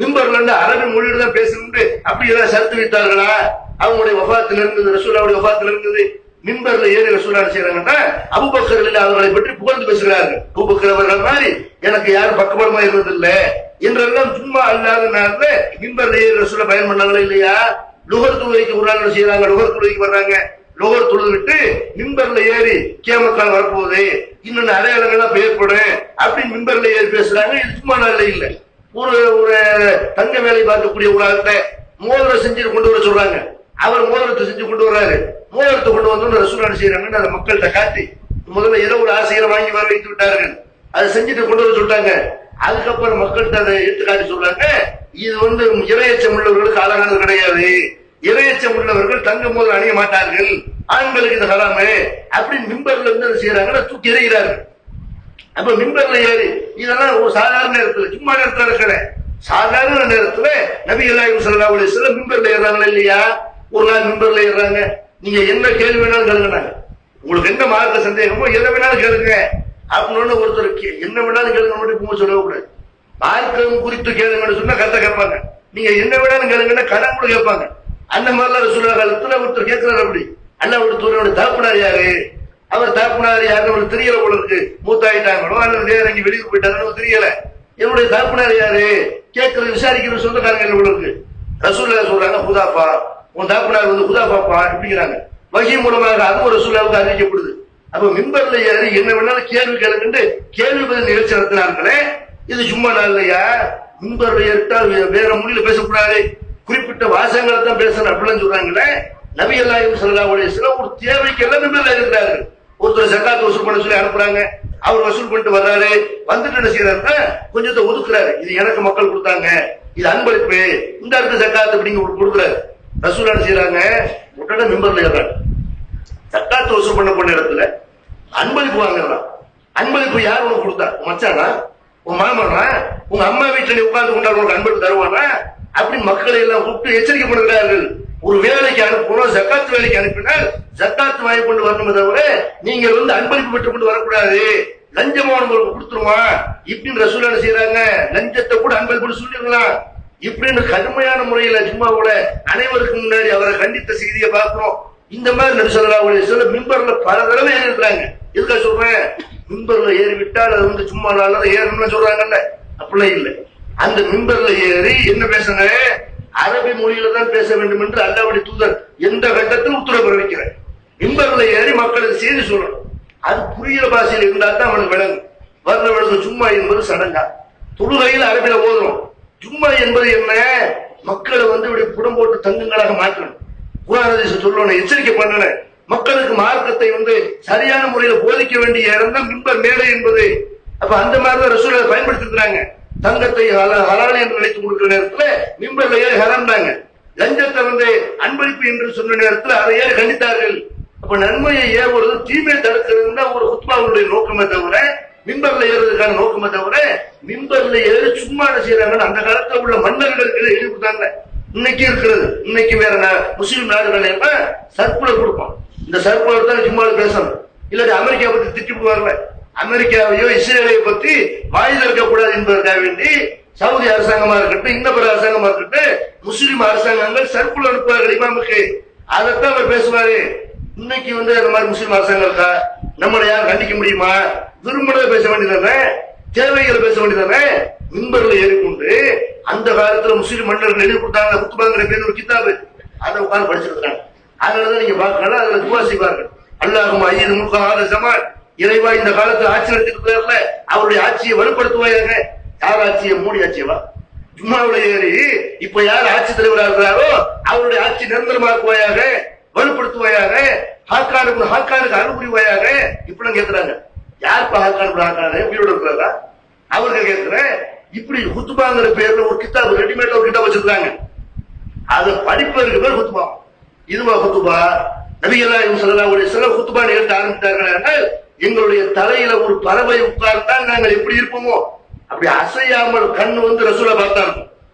மிம்பர்ல அரபி மொழியில தான் பேசணும்னு அப்படி ஏதாவது சர்த்து வைத்தார்களா? அவங்களுடைய வஃபாத்தில் இருந்தது, ரசூலுல்லாஹ்வுடைய வஃபாத்தில் இருந்தது. மிம்பர்ல ஏறி ரசூலுல்லாஹ் செய்யறாங்கன்னா அபூபக்கர் ரலியல்லாஹு அவர்களை பற்றி புகழ்ந்து பேசுகிறார்கள். அபூபக்கர் அவர்கள் மாதிரி எனக்கு யாரும் பக்கபலமா இருந்ததில்லை என்றெல்லாம் சும்மா அல்லாத நாள்ல மிம்பர்ல ஏறி ரசூலுல்லாஹ் பயன் பண்ணாங்களா இல்லையா? லுஹர் தொழுகைக்கு ஒரு நாள் செய்யறாங்க, லுஹர் தொழுகைக்கு வர்றாங்க, லுஹர் தொழுது விட்டு மிம்பர்ல ஏறி கியாமத் வரப்போகுது, இன்னொன்னு அடையாளங்கள்லாம் ஏற்படும் அப்படின்னு மிம்பர்ல ஏறி பேசுறாங்க. இது சும்மா நாள்ல இல்லை. ஒரு தங்க வேலை பார்க்கக்கூடிய ஒரு ஆள்கிட்ட மோதிரம் செஞ்சு கொண்டு வர சொல்றாங்க. அவர் மோதிரத்தை செஞ்சு கொண்டு வர்றாரு. மோதிரத்தை கொண்டு வந்து ரசூலுல்லாஹ் செய்யறாங்கன்னு அதை மக்கள்கிட்ட காட்டி முதல்ல ஏதோ ஒரு ஆசைகளை வாங்கி வர வைத்து விட்டார்கள். அதை செஞ்சுட்டு கொண்டு வர சொல்லிட்டாங்க. அதுக்கப்புறம் மக்கள்கிட்ட அதை எடுத்து காட்டி சொல்றாங்க, இது இரையச்சம் உள்ளவர்களுக்கு அழகானது கிடையாது. இரையச்சம் உள்ளவர்கள் தங்க முதல் அணிய மாட்டார்கள், ஆண்களுக்கு இது ஹராமு அப்படின்னு மிம்பர்ல இருந்து என்ன செய்யறாங்கன்னா தூக்கி எறிகிறார்கள். அப்ப மிம்பர்ல ஏறி இதெல்லாம் ஒரு சாதாரண நேரத்துல, சும்மா நேரத்துல இருக்கிற சாதாரண நேரத்துல நபிகள் நாயகம் ஸல்லல்லாஹு அலைஹி வஸல்லம் மிம்பர்ல ஏறாங்களா இல்லையா? ஒரு நாள் மிம்பர்ல ஏறாங்க. நீங்க என்ன கேள்வி வேணாலும் கேளுங்க, உங்களுக்கு என்ன மார்க்க சந்தேகமோ எதை வேணாலும் கேளுங்க அப்படின்னு ஒருத்தருக்கு என்ன வேணாலும் கேளுங்க மட்டும் சொல்லக்கூடாது. மார்க்கம் குறித்து கேளுங்கன்னு சொன்னா கரெக்டா கேட்பாங்க. நீங்க என்ன வேணாலும் கேளுங்கன்னா கடன் கூட கேட்பாங்க. அந்த மாதிரிலாம் ரசூலுல்லாஹ் காலத்துல ஒருத்தர் கேட்கிறாரு, அப்படி அல்லாஹ் ஒருத்தர் தகப்பனார் யாரு, அவர் தகப்பனார் யாருன்னு ஒரு தெரியல போல இருக்கு, மூத்தாயிட்டாங்களோ அல்லது வேற எங்க வெளியூர் போயிட்டாங்கன்னு தெரியல. என்னுடைய தகப்பனார் யாரு கேட்கறது விசாரிக்கிற சொந்தக்காரங்க போல இருக்கு. ரசூலுல்லாஹ் சொல்றாங்க ஹுதாஃபா, உன் தகப்பனார் ஹுதாஃபாப்பா அப்படிங்கிறாங்க. வஹி மூலமாக அதுவும் ரசூலுல்லாஹ்வுக்கு அறிவிக்கப்படுது. அப்ப மிம்பர்ல ஏறி என்ன வேணாலும் கேள்வி கேளுங்கன்னு கேள்வி பதில் நிகழ்ச்சி நடத்தினார்களே, இது சும்மா நாள் இல்லையா? மிம்பர்ல ஏறிட்டா வேற மொழியில பேசக்கூடாது, குறிப்பிட்ட வாசகங்களை தான் பேசணும் அப்படிலாம் சொல்றாங்களே. நபிகள் நாயகம் ஸல்லல்லாஹு அலைஹி வஸல்லம் ஒரு தேவைக்கு எல்லாம் மிம்பர்ல இருக்கிறார்கள். ஒருத்தர் ஜகாத் வசூல் பண்ண சொல்லி அனுப்புறாங்க, அவர் வசூல் பண்ணிட்டு வர்றாரு, வந்துட்டு என்ன செய்யறாருன்னா கொஞ்சத்தை ஒதுக்குறாரு. இது எனக்கு மக்கள் கொடுத்தாங்க, இது அன்பளிப்பு, இந்த இடத்துல ஜகாத் அப்படிங்க கொடுக்குறாரு. ரசூல் என்ன செய்யறாங்க, உடனே மிம்பர்ல ஏறாங்க. ஜகாத் வசூல் பண்ண போன இடத்துல அன்பளிப்பு வாங்கலாம். அன்பளிப்பு யார் உனக்கு கொடுத்தா? மச்சானா, உன் மாமனா, உங்க அம்மா வீட்டுல நீ உட்கார்ந்து கொண்டா உனக்கு அன்பளிப்பு தருவானா அப்படின்னு மக்களை எல்லாம் கூப்பிட்டு எச்சரிக்கை பண்ணுகிறார்கள். ஒரு வேலைக்கு அனுப்பணும், ஜக்காத் வேலைக்கு அனுப்பினால் ஜக்காத் வாங்கி கொண்டு வரணுமே தவிர நீங்க அன்பளிப்பு பெற்றுக் கொண்டு வரக்கூடாது, லஞ்சமான உங்களுக்கு கொடுத்துருவான் இப்படின்னு ரசூல் என்ன செய்யறாங்க, லஞ்சத்தை கூட அன்பளிப்பு சொல்லிடலாம் இப்படின்னு கடுமையான முறையில சும்மாவோட அனைவருக்கு முன்னாடி அவரை கண்டித்த செய்தியை பார்க்கிறோம். இந்த மாதிரி நபி ஸல்லல்லாஹு அலைஹி வஸல்லம் மிம்பர்ல பல தடவை ஏறி இருக்கிறாங்க. எதுக்காக சொல்றேன், மிம்பர்ல ஏறிவிட்டால் அது சும்மா நாள் ஏறணும்னு சொல்றாங்கல்ல, அப்படிலாம் இல்லை. அந்த மிம்பர்ல ஏறி என்ன பேசுங்க, அரபி மொழியில தான் பேச வேண்டும் என்று அல்லாஹ்வுடைய தூதர் எந்த கட்டத்தில் உத்தரவு பிறப்பிக்கிறார். மிம்பர்ல ஏறி மக்களுக்கு செய்தி சொல்லணும். அது புரியுற பாஷையில் இருந்தா தான் அவனுக்கு விளங்கும். வர்ற விளங்கு. சும்மா என்பது சடங்கா, தொழுகையில் அரபில ஓதுறோம். ஜும்மா என்பது என்ன, மக்களை இப்படி புடம் போட்டு தங்கங்களாக மாற்றணும், குர்ஆன் சொல்லணும், எச்சரிக்கை பண்ணணும். மக்களுக்கு மார்க்கத்தை சரியான முறையில போதிக்க வேண்டிய இடம் தான் மிம்பர் மேடை என்பது. அப்ப அந்த மாதிரிதான் ரசூலுல்லாஹ் பயன்படுத்தி இருக்கிறாங்க. தங்கத்தை ஹலால் என்று நினைத்து கொடுக்கிற நேரத்துல மிம்பர்ல ஏறி ஹராம்டாங்க. லஞ்சத்தை அன்பளிப்பு என்று சொன்ன நேரத்தில் அதை ஏறி கண்டித்தார்கள். அப்ப நன்மையை ஏவுறது தீமையை தடுக்கிறது தான் ஒரு குத்பாவுடைய நோக்கமே தவிர, மிம்பர்ல ஏறுறதுக்கான நோக்கமே தவிர, மிம்பர்ல ஏறி சும்மா என்ன செய்யறாங்கன்னு அந்த காலத்துல உள்ள மன்னர்களுக்கு எழுதி கொடுத்தாங்க. இன்னைக்கு இருக்கிறது, இன்னைக்கு வேற முஸ்லீம் நாடுகள் எல்லாம் சர்க்குலர் கொடுப்போம். இந்த சர்க்குலர் தான் சும்மா பேசணும், இல்லாட்டி அமெரிக்கா பத்தி திட்டிப்பு வரல, அமெரிக்காவையோ இஸ்ரேலை பத்தி வாயில் இருக்கக்கூடாது என்பதற்காக வேண்டி சவுதி அரசாங்கமா இருக்கட்டும், இந்த பிற அரசாங்கமா இருக்கட்டும், முஸ்லீம் அரசாங்கங்கள் சர்க்குலர் அனுப்புவார்கள் இமாமுக்கு. அதைத்தான் அவர் பேசுவாரு. இன்னைக்கு அந்த மாதிரி முஸ்லீம் அரசாங்கம் இருக்கா? நம்மளை யாரும் கண்டிக்க முடியுமா? விரும்பினதை பேச வேண்டியதானே, தேவைகளை பேச வேண்டியதானே. மிம்பர்ல ஏறிக்கொண்டு அந்த காலத்துல முஸ்லீம் மன்னர்கள் எழுதி கொடுத்தாங்க, குத்துபாங்கிற பேர் ஒரு கிதாபு, அதை உட்கார்ந்து படிச்சிருக்காங்க. அதனாலதான் நீங்க பார்க்கலாம், அதுல துவா செய்வார்கள், அல்லாஹும்ம அய்யிது முல்க ஹாதா ஸமான், இறைவா இந்த காலத்துல ஆட்சி நடத்திருக்கிறார்ல அவருடைய ஆட்சியை வலுப்படுத்துவாயாக. யார் ஆட்சியை? மோடி ஆட்சியவா? ஜும்மாவுல ஏறி இப்ப யார் ஆட்சி தலைவராக இருக்கிறாரோ அவருடைய ஆட்சி நிரந்தரமாக்குவாயாக, வலுப்படுத்துவாயாக, ஹாக்கானுக்கு அனுபுரிவாயாக இப்படி கேட்கிறாங்க. யாருப்பா ஹாக்கானு உயிரோட இருக்கிறாரா? அவர்கள் கேட்கிற இப்படி குத்துபாங்கிற பேர்ல ஒரு கிதாபு, ரெடிமேட் ஒரு கிதாப் வச்சிருக்காங்க. அதை படிப்பதற்கு பேர் குத்துபா. இதுவா குத்துபா? நபிகள் நாயகம் ஸல்லல்லாஹு அலைஹி வஸல்லம் குத்துபா நிகழ்த்த ஆரம்பித்தார்கள். எங்களுடைய தலையில ஒரு பறவை உட்கார்ந்தால் நாங்கள் எப்படி இருப்போமோ அப்படி அசையாமல் கண்ணு ரசூலை பார்த்தா இருக்கும்.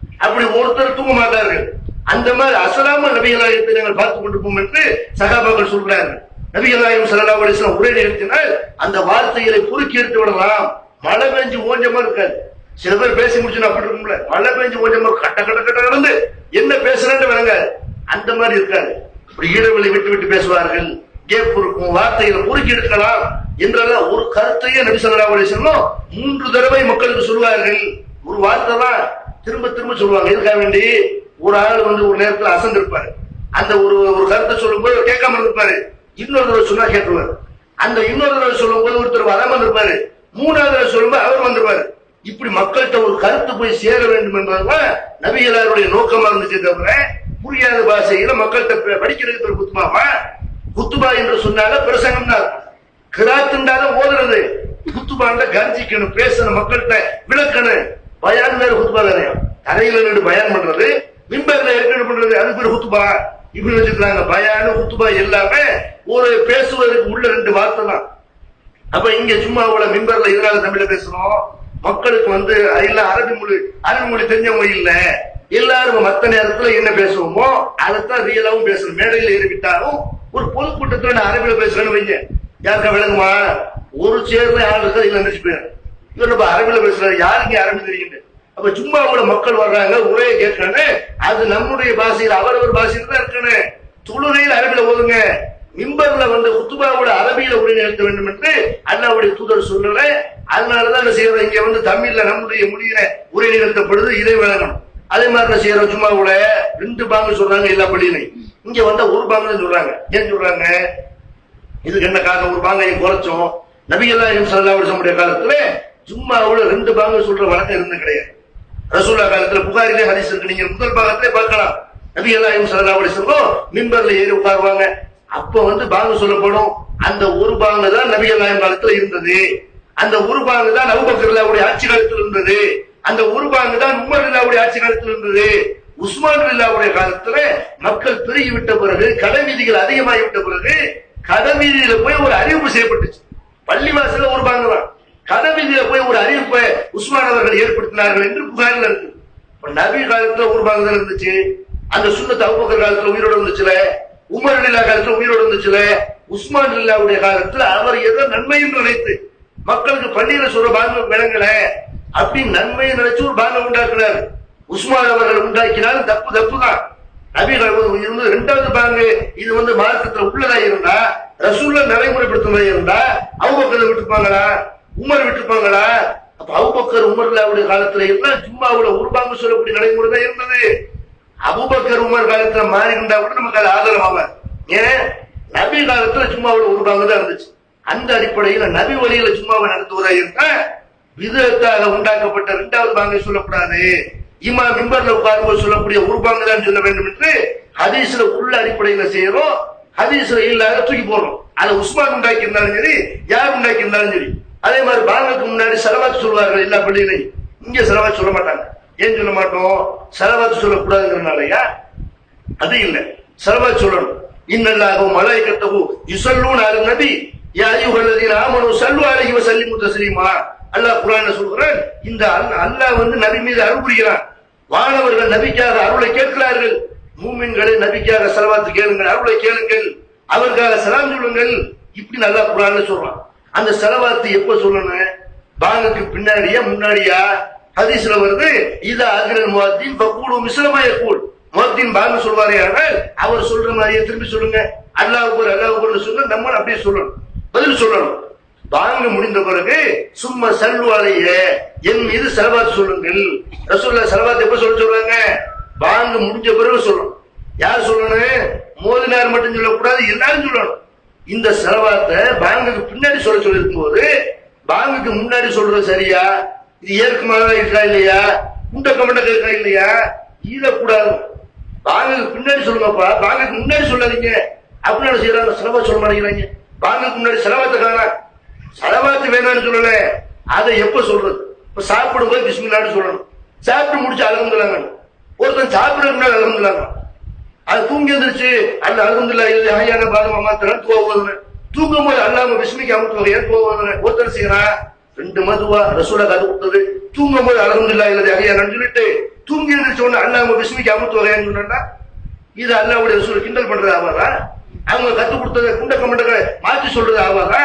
அப்படி ஒருத்தர் தூங்க மாட்டார்கள். அந்த மாதிரி அசலாமல் நபிகள் நாயகத்தை நாங்கள் பார்த்துக் கொண்டிருப்போம் என்று சகாபாக்கள் சொல்கிறார்கள். நபிகள் நாயகம் ஸல்லல்லாஹு அலைஹி வஸல்லம் உரை நிகழ்த்தினால் அந்த வார்த்தைகளை குறுக்கி எடுத்து விடலாம். மழை பெஞ்சு ஓஞ்சமா இருக்காது. சில பேர் பேசி முடிச்சு அப்படி இருக்கும்ல, மழை பெஞ்சு ஓஞ்சமா கட்ட கட்ட கட்ட நடந்து என்ன பேசுறேன்னு விளங்காது. அந்த மாதிரி இருக்காது. இப்படி ஈடவெளி விட்டு விட்டு பேசுவார்கள், கேப் இருக்கும், வார்த்தைகளை குறுக்கி எடுக்கலாம் என்றெல்லாம் ஒரு கருத்தையே நபி ஸல்லல்லாஹு அலைஹி வஸல்லம் 3 தடவை மக்களுக்கு சொல்வார்கள். ஒரு வார்த்தை தான் திரும்ப திரும்ப சொல்லுவாங்க. எதுக்காக வேண்டி, ஒரு ஆள் ஒரு நேரத்தில் அசந்து இருப்பாரு, அந்த ஒரு கருத்தை சொல்லும் போது கேட்காம இருப்பாரு, இன்னொரு தடவை சொன்னா கேட்டுருவாரு. அந்த இன்னொரு தடவை சொல்லும் போது ஒருத்தர் வராம இருப்பாரு, 3வது தடவை சொல்லும்போது அவர் வந்துருவாரு. இப்படி மக்கள்கிட்ட ஒரு கருத்து போய் சேர வேண்டும் என்பதுதான் நபிகளாருடைய நோக்கமா இருந்துச்சு தவிர, புரியாத பாஷையில மக்கள்கிட்ட படிக்கிறதுக்கு ஒரு குத்துபாவா? குத்துபா என்று சொன்னால பிரசங்கம் தான், கிராத்துண்டால ஓதுறது. குத்துபாண்ட கர்ஜிக்கணும், பேசணும், மக்கள்கிட்ட விளக்கணும். பயான் வேற குத்துபா வேறையா? தரையில நின்று பயான் பண்றது, மிம்பர்ல ஏற்கனவே பண்றது, அது பேர் குத்துபா. இப்படி வச்சுக்கிறாங்க. பயானு குத்துபா எல்லாமே ஒரு பேசுவதற்கு உள்ள ரெண்டு வார்த்தை தான். அப்ப இங்க சும்மா அவ்வளவு மிம்பர்ல இதனால தமிழ்ல பேசணும். மக்களுக்கு எல்லாம் அரபி மொழி தெரிஞ்சவங்க இல்ல. எல்லாரும் மத்த நேரத்துல என்ன பேசுவோமோ அதைத்தான் ரியலாவும் பேசணும். மேடையில் ஏறிவிட்டாலும் ஒரு பொதுக்கூட்டத்துல நான் அரபியில பேசுறேன்னு வைங்க, யாருக்கா விளங்குமா? ஒரு சேர்ல யாருக்கு இல்ல நினைச்சு போயிரு. இவர் அரபியில பேசுறாரு, யாருக்கு அரபி தெரியுது? அப்ப சும்மா அவங்கள மக்கள் வர்றாங்க, உரையை கேட்கறாங்க, அது நம்முடைய பாஷையில் அவரவர் பாஷையில் தான் இருக்கணும். தொழுகையில் அரபியில ஓதுங்க. மிம்பர்ல குத்துபாவோட அரபியில உரை நிறுத்த வேண்டும் என்று அல்லாஹ்வுடைய தூதர் சொல்லல. அதனாலதான் என்ன செய்யறோம், இங்க தமிழ்ல நம்முடைய மொழியில உரை நிறுத்தப்படுது. இதை விளங்கணும். அதே மாதிரி என்ன செய்யறோம், சும்மாவுல 2 பாங்கு சொல்றாங்க எல்லா பள்ளியிலையும். இங்க ஒரு பாங்கு தான் சொல்றாங்க. ஏன் சொல்றாங்க? இதுக்கு என்ன காரணம்? ஒரு பாங்கையும் குறைச்சோம். நபிகள் நாயகம் ஸல்லல்லாஹு அலைஹி வஸல்லம் காலத்துல ஜும்மாவுல 2 பாங்கு சொல்ற வழக்கம் இருந்து கிடையாது. ரசூலுல்லாஹ் காலத்துல புகாரிலே ஹதீஸ் இருக்கு, நீங்க முதல் பாகத்திலே பார்க்கலாம். நபிகள் நாயகம் ஸல்லல்லாஹு அலைஹி வஸல்லம் மிம்பர்ல ஏறி உட்காருவாங்க. அப்ப பாங்கு சொல்லப்படும். அந்த ஒரு பாங்கு தான் நபிகள் நாயகம் காலத்துல இருந்தது. அந்த ஒரு பாங்கு தான் அபூபக்கர் ரலியல்லாஹு ஆட்சி காலத்தில் இருந்தது. அந்த ஒரு பாங்கு தான் உமர் ரலியல்லாஹு ஆட்சி காலத்தில் இருந்தது. உஸ்மான் ரலியல்லாஹு காலத்துல மக்கள் பெருகி விட்ட பிறகு, கடை வீதிகள் அதிகமாகி விட்ட பிறகு, கடை வீதியில போய் ஒரு அறிவிப்பு செய்யப்பட்டுச்சு. பள்ளிவாசல ஒரு பாங்கு தான், கடை வீதியில போய் ஒரு அறிவிப்பை உஸ்மான் அவர்கள் ஏற்படுத்தினார்கள் என்று புகாரில் இருக்கு. நபி காலத்துல ஒரு பாங்கு தான் இருந்துச்சு. அந்த சுன்னத் அபூபக்கர் காலத்துல உயிரோடு இருந்துச்சுல, உமர் ரலியல்லாஹு காலத்துல உயிரோடு இருந்துச்சுல, உஸ்மான் ரலியல்லாஹு காலத்துல அவர் ஏதோ நன்மையும் நினைத்து மக்களுக்கு பள்ளியில சொல்ற பாங்கு விளங்கல அப்படின்னு நன்மையை நினைச்சு ஒரு பாங்கு உண்டாக்குனார். உஸ்மான் அவர்கள் உண்டாக்கினால் தப்பு தான். நபிகள் இருந்து 2வது பாங்கு இது மார்க்கத்துல உள்ளதா இருந்தா, ரசூலுல்லாஹ் நடைமுறைப்படுத்துவதா இருந்தா அபூபக்கர் விட்டுப்பாங்களா, உமர் விட்டுப்பாங்களா? அப்ப அபூபக்கர் உமர் ரலியல்லாஹு காலத்துல எல்லாம் சும்மாவுல ஒரு பாங்கு சொல்லக்கூடிய நடைமுறை தான் இருந்தது. அபூபக்கர் உமர் காலத்துல மாறி இருந்தா கூட நமக்கு அது ஆதரவாக. ஏன்? நபி காலத்துல சும்மாவுல ஒரு பாங்கு தான் இருந்துச்சு. அந்த அடிப்படையில நபி வழியில சும்மாவை நடத்துவதா இருந்தா விதத்தாக உண்டாக்கப்பட்ட 2வது பாங்கை சொல்லக்கூடாது. இமாம் மிம்பர்ல உட்காரும்போது சொல்லக்கூடிய ஒரு பாங்கு தான் சொல்ல வேண்டும் என்று ஹதீஸ்ல உள்ள அடிப்படையில செய்யறோம். ஹதீஸ்ல இல்லாத தூக்கி போடுறோம். அதை உஸ்மான் உண்டாக்கி இருந்தாலும் சரி, யார் உண்டாக்கி இருந்தாலும் சரி. அதே மாதிரி பாங்குக்கு முன்னாடி ஸலவாத் சொல்வார்கள் எல்லா பள்ளியிலையும். இங்க ஸலவாத் சொல்ல மாட்டாங்க. ஏன் சொல்ல மாட்டோம்? ஸலவாத் சொல்லக்கூடாதுங்கிறனாலயா? அது இல்ல, ஸலவாத் சொல்லணும். இன்னல்லாஹு மலாயிகத்தஹு யுஸல்லூன அலன் நபி யா அய்யுஹல்லதீன ஆமனூ ஸல்லு அலைஹி வ ஸல்லிமு தஸ்லீமா. அல்லாஹ் குர்ஆன்ல சொல்றான், இந்த அல்லாஹ் நபி மீது அருள் புரிகிறான். வானவர்கள் நபிக்காக அருளை கேட்கிறார்கள். மூமின்களே நபிக்காக ஸலவாத் கேளுங்கள், அருளை கேளுங்கள், அவருக்காக சலாம் சொல்லுங்கள். இப்படி அல்லாஹ் குர்ஆன்ல சொல்றான். அந்த ஸலவாத் எப்ப சொல்லணும்? பாங்குக்கு பின்னாடியா முன்னாடியா? ஹதீஸ்ல வருது, இதா அக்ரல் முஅத்தின் ஃபகூலு மிஸ்லமா யகூல். முஅத்தின் பாங்கு சொல்வாரே ஆனால் அவர் சொல்ற மாதிரியே திரும்பி சொல்லுங்க. அல்லாஹ் அக்பர் சொல்லுங்க. நம்ம அப்படியே சொல்லணும், பதில் சொல்லணும். பாங்கு முடிந்த பிறகு சும்மா சல்லு அலைஹி, என் மீது ஸலவாத் சொல்லுங்கள். ரசூலுல்லாஹ் ஸலவாத் எப்ப சொல்றாங்க? பாங்கு முடிஞ்ச பிறகு சொல்லணும். யார் சொல்லணும்? மோதினார் மட்டும் சொல்லக்கூடாது, எல்லாரும் சொல்லணும். இந்த ஸலவாத்தை பாங்குக்கு பின்னாடி சொல்ல இருக்கும் போது பாங்குக்கு முன்னாடி சொல்றது சரியா? இது ஏற்கமாக இருக்கா இல்லையா? குண்டக்கமண்ட இருக்கா இல்லையா? ஈழக்கூடாது. பாங்குக்கு பின்னாடி சொல்லுங்கப்பா, பாங்குக்கு முன்னாடி சொல்லாதீங்க. அப்படின்னு செய்யறாங்க, ஸலவாத் சொல்ல மாட்டேங்கிறாங்க. பாங்குக்கு முன்னாடி ஸலவாத்தை காணா. ஸலவாத்து வேணான்னு சொல்லல, அதை எப்ப சொல்றது? இப்ப சாப்பிடும் போது பிஸ்மில்லாஹ்னு சொல்லணும். சாப்பிட்டு முடிச்சு அல்ஹம்துலில்லாஹ். ஒருத்தன் சாப்பிடுறதுக்கு முன்னாடி அல்ஹம்துலில்லாஹ், அது தூங்கி எந்திரிச்சு அல்ல அல்ஹம்துலில்லாஹ் இது ஹய்யான பாதம் அமாத்தரன் துவவுதுன்னு தூங்கும் போது அல்லாஹ் பிஸ்மிக்கு அமுத்துவாங்க. ஏன் துவவுதுன்னு ஒருத்தர் செய்யறான். 2 மதுவா ரசூலுல்லாஹ் கத்து கொடுத்தது. தூங்கும் போது அல்ஹம்துலில்லாஹ் இது ஹய்யானன்னு சொல்லிட்டு தூங்கி எந்திரிச்ச உடனே அல்லாஹ் பிஸ்மிக்கு அமுத்துவாங்கன்னு சொன்னா இது அல்லாஹ்வுடைய ரசூல் கிண்டல் பண்றது ஆவாதா? அவங்க கத்து கொடுத்ததை குண்டக்கமண்டக மாற்றி சொல்றது ஆவாதா?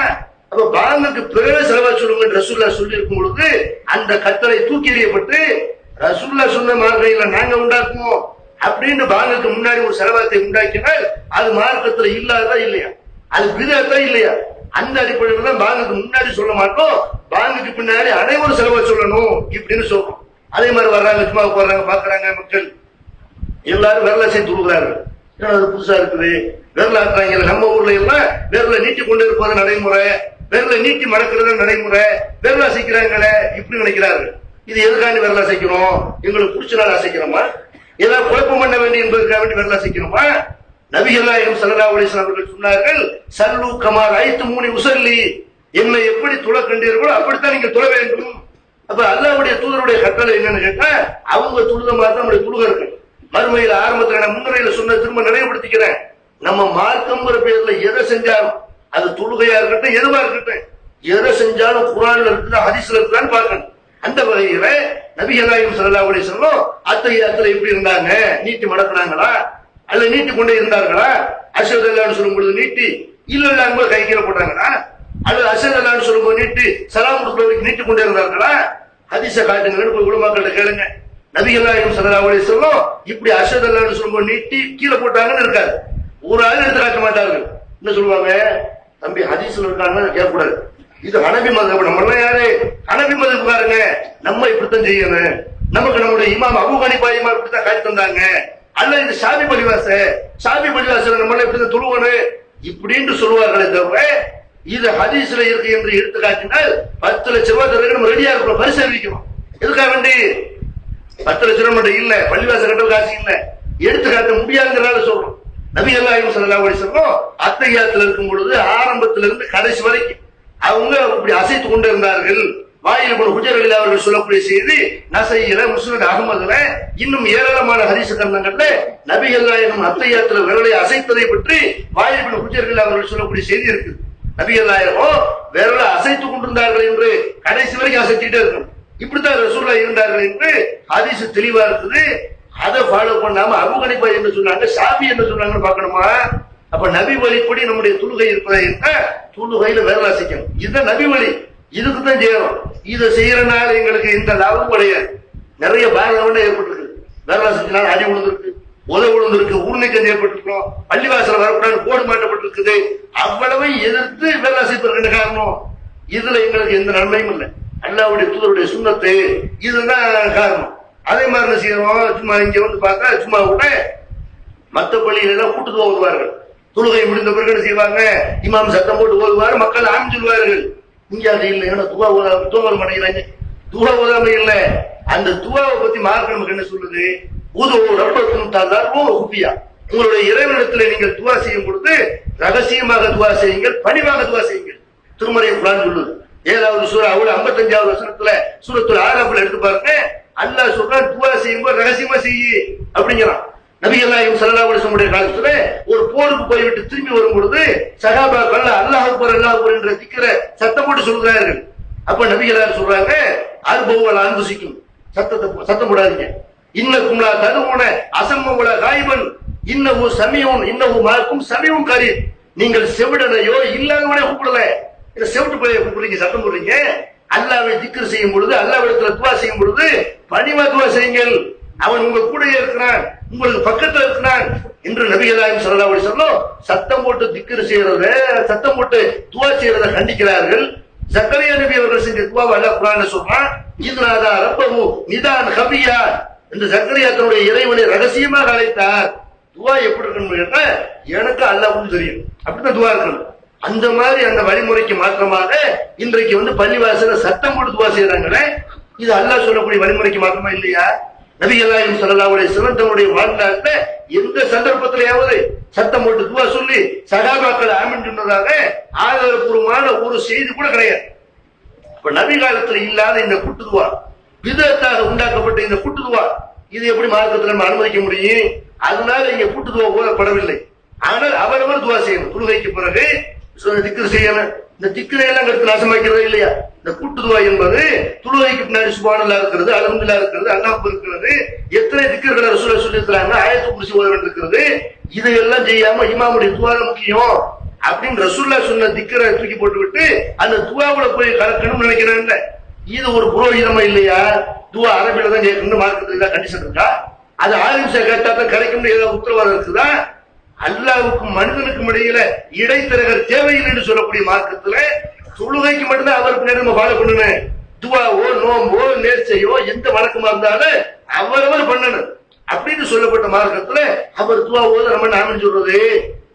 அப்ப பாங்குக்கு பிறகு ஸலவாத் சொல்லுங்க ரசூலுல்லாஹ் சொல்லி இருக்கும் பொழுது அந்த கட்டளை தூக்கி எறியப்பட்டு ரசூலுல்லாஹ் சொன்ன மார்க்கையில நாங்க உண்டாக்குவோம் அப்படின்னு பாங்குக்கு முன்னாடி ஒரு ஸலவாத்தை உண்டாக்கினால் அது மார்க்கத்துல இல்லாததா இல்லையா? அது பிதஅத்தா இல்லையா? அந்த அடிப்படையில் தான் பாங்குக்கு முன்னாடி சொல்ல மாட்டோம், பாங்குக்கு பின்னாடி அனைவரும் ஸலவாத் சொல்லணும் இப்படின்னு சொல்றோம். அதே மாதிரி வர்றாங்க, சும்மா வர்றாங்க, பாக்குறாங்க மக்கள் எல்லாரும் விரல சேர்த்து கொடுக்குறார்கள். அது புதுசா இருக்குது, விரல ஆக்குறாங்க. நம்ம ஊர்ல எல்லாம் விரல நீட்டி கொண்டு இருப்பது நடைமுறை, விரல நீட்டி மடக்கிறது நடைமுறை, விரல அசைக்கிறாங்களே இப்படி நினைக்கிறார்கள். இது எதுக்காண்டி விரல அசைக்கிறோம்? எங்களுக்கு பிடிச்ச நாள் அசைக்கிறோமா? ஏதாவது குழப்பம் பண்ண வேண்டிய என்பதற்காக வேண்டி விரல அசைக்கிறோமா? நபிகள் நாயகம் ஸல்லல்லாஹு அலைஹி வஸல்லம் அவர்கள் சொன்னார்கள், சல்லு கமா ரஅய்துமூனி உஸல்லி, என்னை எப்படி தொழ கண்டீர்களோ அப்படித்தான் நீங்கள் தொழ வேண்டும். அப்ப அல்லாஹ்வுடைய தூதருடைய கட்டளை என்னன்னு கேட்டா அவங்க தொழுத மாதிரி நம்முடைய தொழுகை இருக்கு. மறுமையில ஆரம்பத்துல நான் முன்னுரையில சொன்ன திரும்ப நினைவுபடுத்திக்கிறேன். நம்ம மார்க்கம்ங்கிற பேர்ல எதை செஞ்சாலும் அது தொழுகையா இருக்கட்டும் எதுவா இருக்கட்டும் எதை செஞ்சாலும் குர்ஆன்ல இருக்குதா ஹதீஸ்ல இருக்குதான்னு பார்க்கணும். அந்த வகையில நபிகள் நாயகம் ஸல்லல்லாஹு அலைஹி வஸல்லம் அத்தஹியாத்துல எப்படி இருந்தாங்க? நீட்டி மடக்குனாங்களா அல்ல நீட்டி கொண்டே இருந்தார்களா? அஷ்ஹது அல்லாஹ்னு சொல்லும்போது நீட்டி இல்ல கை கீழே போட்டாங்களா அல்லது அஷ்ஹது அல்லாஹ்னு சொல்லும்போது நீட்டி சலாம் கொடுக்கிறதுக்கு நீட்டி கொண்டே இருந்தார்களா? ஹதீஸை காட்டுங்கன்னு போய் உலமாக்கள்ட்ட கேளுங்க. நபிகள் நாயகம் ஸல்லல்லாஹு அலைஹி வஸல்லம் இப்படி அஷ்ஹது அல்லாஹ்னு சொல்லும்போது நீட்டி கீழே போட்டாங்கன்னு இருக்காது. ஒரு ஆள் எடுத்து காட்ட மாட்டார்கள். என்ன சொல்லுவாங்க? தம்பி ஹதீஸ்ல இருக்காங்க கேட்கக்கூடாது. இது ஹனபி மதம். நம்ம எல்லாம் யாரு? ஹனபி மதம் பாருங்க. நம்ம இப்படித்தான் செய்யணும். நமக்கு நம்முடைய இமாம் அபூ ஹனீஃபா இமாம் இப்படித்தான் காட்டி தந்தாங்க. அல்ல இது ஷாபி பள்ளிவாசல் நம்ம இப்படித்தான் தொழுவணும் இப்படின்னு சொல்லுவார்களே தவிர இது ஹதீஸ்ல இருக்கு என்று எடுத்து காட்டினால் 10 லட்சம் ரூபாய் தர நம்ம ரெடியா இருக்கிறோம். பரிசு அறிவிக்கிறோம். எதுக்காக வேண்டி? 10 லட்சம் ரூபாய் மட்டும் இல்ல, பள்ளிவாசல் கட்ட காசு இல்ல, எடுத்து காட்ட முடியாதுங்கிறனால சொல்றோம். நபிகள் நாயகம் ஸல்லல்லாஹு அலைஹி வஸல்லம் அத்தஹியாத்துல இருக்கும் பொழுது ஆரம்பத்துல இருந்து கடைசி வரைக்கும் அவங்க இப்படி அசைத்து கொண்டு இருந்தார்கள். வாயில் இப்னு ஹுஜர் ரலியல்லாஹு அவர்கள் சொல்லக்கூடிய செய்தி நஸஈல, முஸ்னத் அஹ்மதுல இன்னும் ஏராளமான ஹதீஸ் கிரந்தங்கள்ல நபிகள் நாயகம் அத்தஹியாத்துல விரலை அசைத்ததை பற்றி வாயில் இப்னு ஹுஜர் ரலியல்லாஹு அவர்கள் சொல்லக்கூடிய செய்தி இருக்கு. நபிகள் நாயகம் விரலை அசைத்துக் கொண்டிருந்தார்கள் என்று கடைசி வரைக்கும் அசைத்திட்டே இருக்கணும். இப்படித்தான் ரசூலுல்லாஹ் இருந்தார்கள் என்று ஹதீஸ் தெளிவா இருக்குது. அதை ஃபாலோ பண்ணாம அபூ ஹனீஃபா என்ன சொன்னாங்க, ஷாஃபி என்ன சொன்னாங்கன்னு பார்க்கணுமா? அப்ப நபி வழிப்படி நம்முடைய தொழுகை இருப்பதை தொழுகையில விரல் அசைக்கணும். இதுதான் நபி வழி. இதுக்கு தான் செய்யறோம். இதை செய்யறதுனால எங்களுக்கு இந்த லாபம் கிடையாது. நிறைய பாரதம் ஏற்பட்டிருக்கு. விரல் அசைச்சனால அடி விழுந்திருக்கு, விழுந்திருக்கு, ஊர்நீக்கம் ஏற்பட்டிருக்கிறோம், பள்ளிவாசல வரக்கூடாது போடு மாட்டப்பட்டிருக்குது. அவ்வளவை எதிர்த்து விரல் அசைப்பதற்கு காரணம். இதுல எங்களுக்கு எந்த நன்மையும் இல்லை. அல்லாஹ்வுடைய தூதருடைய சுன்னத்து இதுதான் காரணம். அதே மாதிரி என்ன செய்யறோம்? சும்மா இங்க வந்து பார்த்தா சும்மா கூட மற்ற பள்ளியில எல்லாம் கூட்டு ஓதுவார்கள். தொழுகை முடிந்த பிறகு என்ன செய்வாங்க? இமாம் சத்தம் போட்டு ஓதுவார், மக்கள் ஆமீன் சொல்வார்கள். இங்க அது இல்லை. ஏன்னா துவா மாட்டேங்கிறாங்க. துவா ஓதாம இல்லை. அந்த துவாவை பத்தி மார்க்க நமக்கு என்ன சொல்லுது? உங்களுடைய இறைவனிடத்தில் நீங்கள் துவா செய்யும் பொழுது ரகசியமாக துவா செய்யுங்கள், பணிவாக துவா செய்யுங்கள். திருமறை குர்ஆன் சொல்லுது. 7வது சூரா 55வது வசனத்துல சூரத்துல் ஆராஃப்ல எடுத்து பாருங்க. அல்லாஹ் சொல்றான் துவா செய்யும்போது ரகசியமா செய்யு அப்படிங்கிறான். நபிகள் நாயகம் ஸல்லல்லாஹு அலைஹி வஸல்லம் காலத்துல ஒரு போருக்கு போய்விட்டு திரும்பி வரும் பொழுது சஹாபாக்கள் அல்லாஹ் அக்பர் அல்லாஹ் அக்பர் என்ற திக்ர சத்தம் போட்டு சொல்றார்கள். அப்ப நபிகளார் சொல்றாங்க, அர்பவுல் அன்புசிக்கும், சத்தம் போடாதீங்க. இன்னக்கும் லா ததுன அஸம்மவல காயிபன் இன்னஹு சமீஉன் இன்னஹு மாக்கும் சமீஉன் கரீம். நீங்கள் செவிடனையோ இல்லாதவனே கூப்பிடல, இந்த செவிட்டு போய் கூப்பிடுறீங்க, சத்தம் போடுறீங்க. அல்லாஹ்வை திக்ர் செய்யும் பொழுது, அல்லாஹ்விடத்துல துவா செய்யும் பொழுது பணிவா துவா செய்யுங்கள். அவன் உங்க கூடயே இருக்கிறான், உங்களுக்கு பக்கத்துல இருக்கிறான் என்று நபிகள் நாயகம் ஸல்லல்லாஹு அலைஹி வஸல்லம் சத்தம் போட்டு திக்ர் செய்யறத, சத்தம் போட்டு துவா செய்யறத கண்டிக்கிறார்கள். ஜக்கரியா நபி அவர்கள் செஞ்ச துவாவை அல்லாஹ் குர்ஆன்ல சொல்றான், இத்நாதா ரப்பஹு நிதான் கபியா. இந்த ஜக்கரியா தன்னுடைய இறைவனை ரகசியமாக அழைத்தார். துவா எப்படி இருக்கணும்னு கேட்டா எனக்கு அல்லாஹ்வுக்கு தெரியும். அப்படிதான் துவா இருக்கணும். அந்த மாதிரி அந்த வழிமுறைக்கு மாற்றமாக இன்றைக்கு வந்து பள்ளிவாசல சத்தம் போட்டு துவா செய்யறாங்களே, இது அல்லாஹ் சொல்லக்கூடிய வழிமுறைக்கு மாற்றமா இல்லையா? நபிகள் நாயகம் ஸல்லல்லாஹு அலைஹி வஸல்லம் தன்னுடைய வாழ்நாள்ல எந்த சந்தர்ப்பத்திலேயாவது சத்தம் போட்டு துவா சொல்லி சஹாபாக்கள் ஆமீன் சொன்னதாக ஆதாரபூர்வமான ஒரு செய்தி கூட கிடையாது. இப்ப நபி காலத்துல இல்லாத இந்த குட்டுதுவா, விதத்தாக உண்டாக்கப்பட்ட இந்த குட்டுதுவா, இது எப்படி மார்க்கத்தில் நம்ம அனுமதிக்க முடியும்? அதனால இங்க கூட்டுதுவா ஓதப்படவில்லை. ஆனால் அவரவர் துவா செய்யணும். தொழுகைக்கு பிறகு திக்ர் செய்யணும். இந்த திக்ரை எல்லாம் கருத்து நாசமாக்கிறது இல்லையா? இந்த கூட்டுதுவா என்பது தொழுகைக்கு பின்னாடி சுப்ஹானல்லாஹ் இருக்கிறது, அல்ஹம்துலில்லாஹ் இருக்கிறது, அல்லாஹ் இருக்கிறது, எத்தனை திக்ர்களை ரசூலுல்லாஹ் சொல்லி இருக்கிறாங்க, ஆயத்துல் குர்சி ஓத வேண்டியிருக்கிறது. இதையெல்லாம் செய்யாம இமாமுடைய துவா முக்கியம் அப்படின்னு ரசூலுல்லாஹ் சொன்ன திக்ரை தூக்கி போட்டு விட்டு அந்த துவாவுல போய் கலக்கணும்னு நினைக்கிறேன். இது ஒரு புரோகிதமா இல்லையா? துவா அரபில தான் கேட்கணும், மார்க்கத்துல கண்டிஷன் இருக்கா? அது ஆலிம்ஸை கேட்டா தான் கிடைக்கும் ஏதாவது உத்தரவாதம் இருக்குதா? அல்லாஹ்வுக்கும் மனிதனுக்கும் இடையில இடைத்தரகர் தேவையில்லை சொல்லக்கூடிய மார்க்கத்துல தொழுகைக்கு மட்டும்தான் அவருக்கு நேரம் ஃபாலோ பண்ணணும். துவாவோ நோம்போ நேர்ச்சையோ எந்த வழக்கமா இருந்தாலும் அவரவர் பண்ணணும் அப்படின்னு சொல்லப்பட்ட மார்க்கத்துல அவர் துவாவோத நம்ம நாம சொல்றது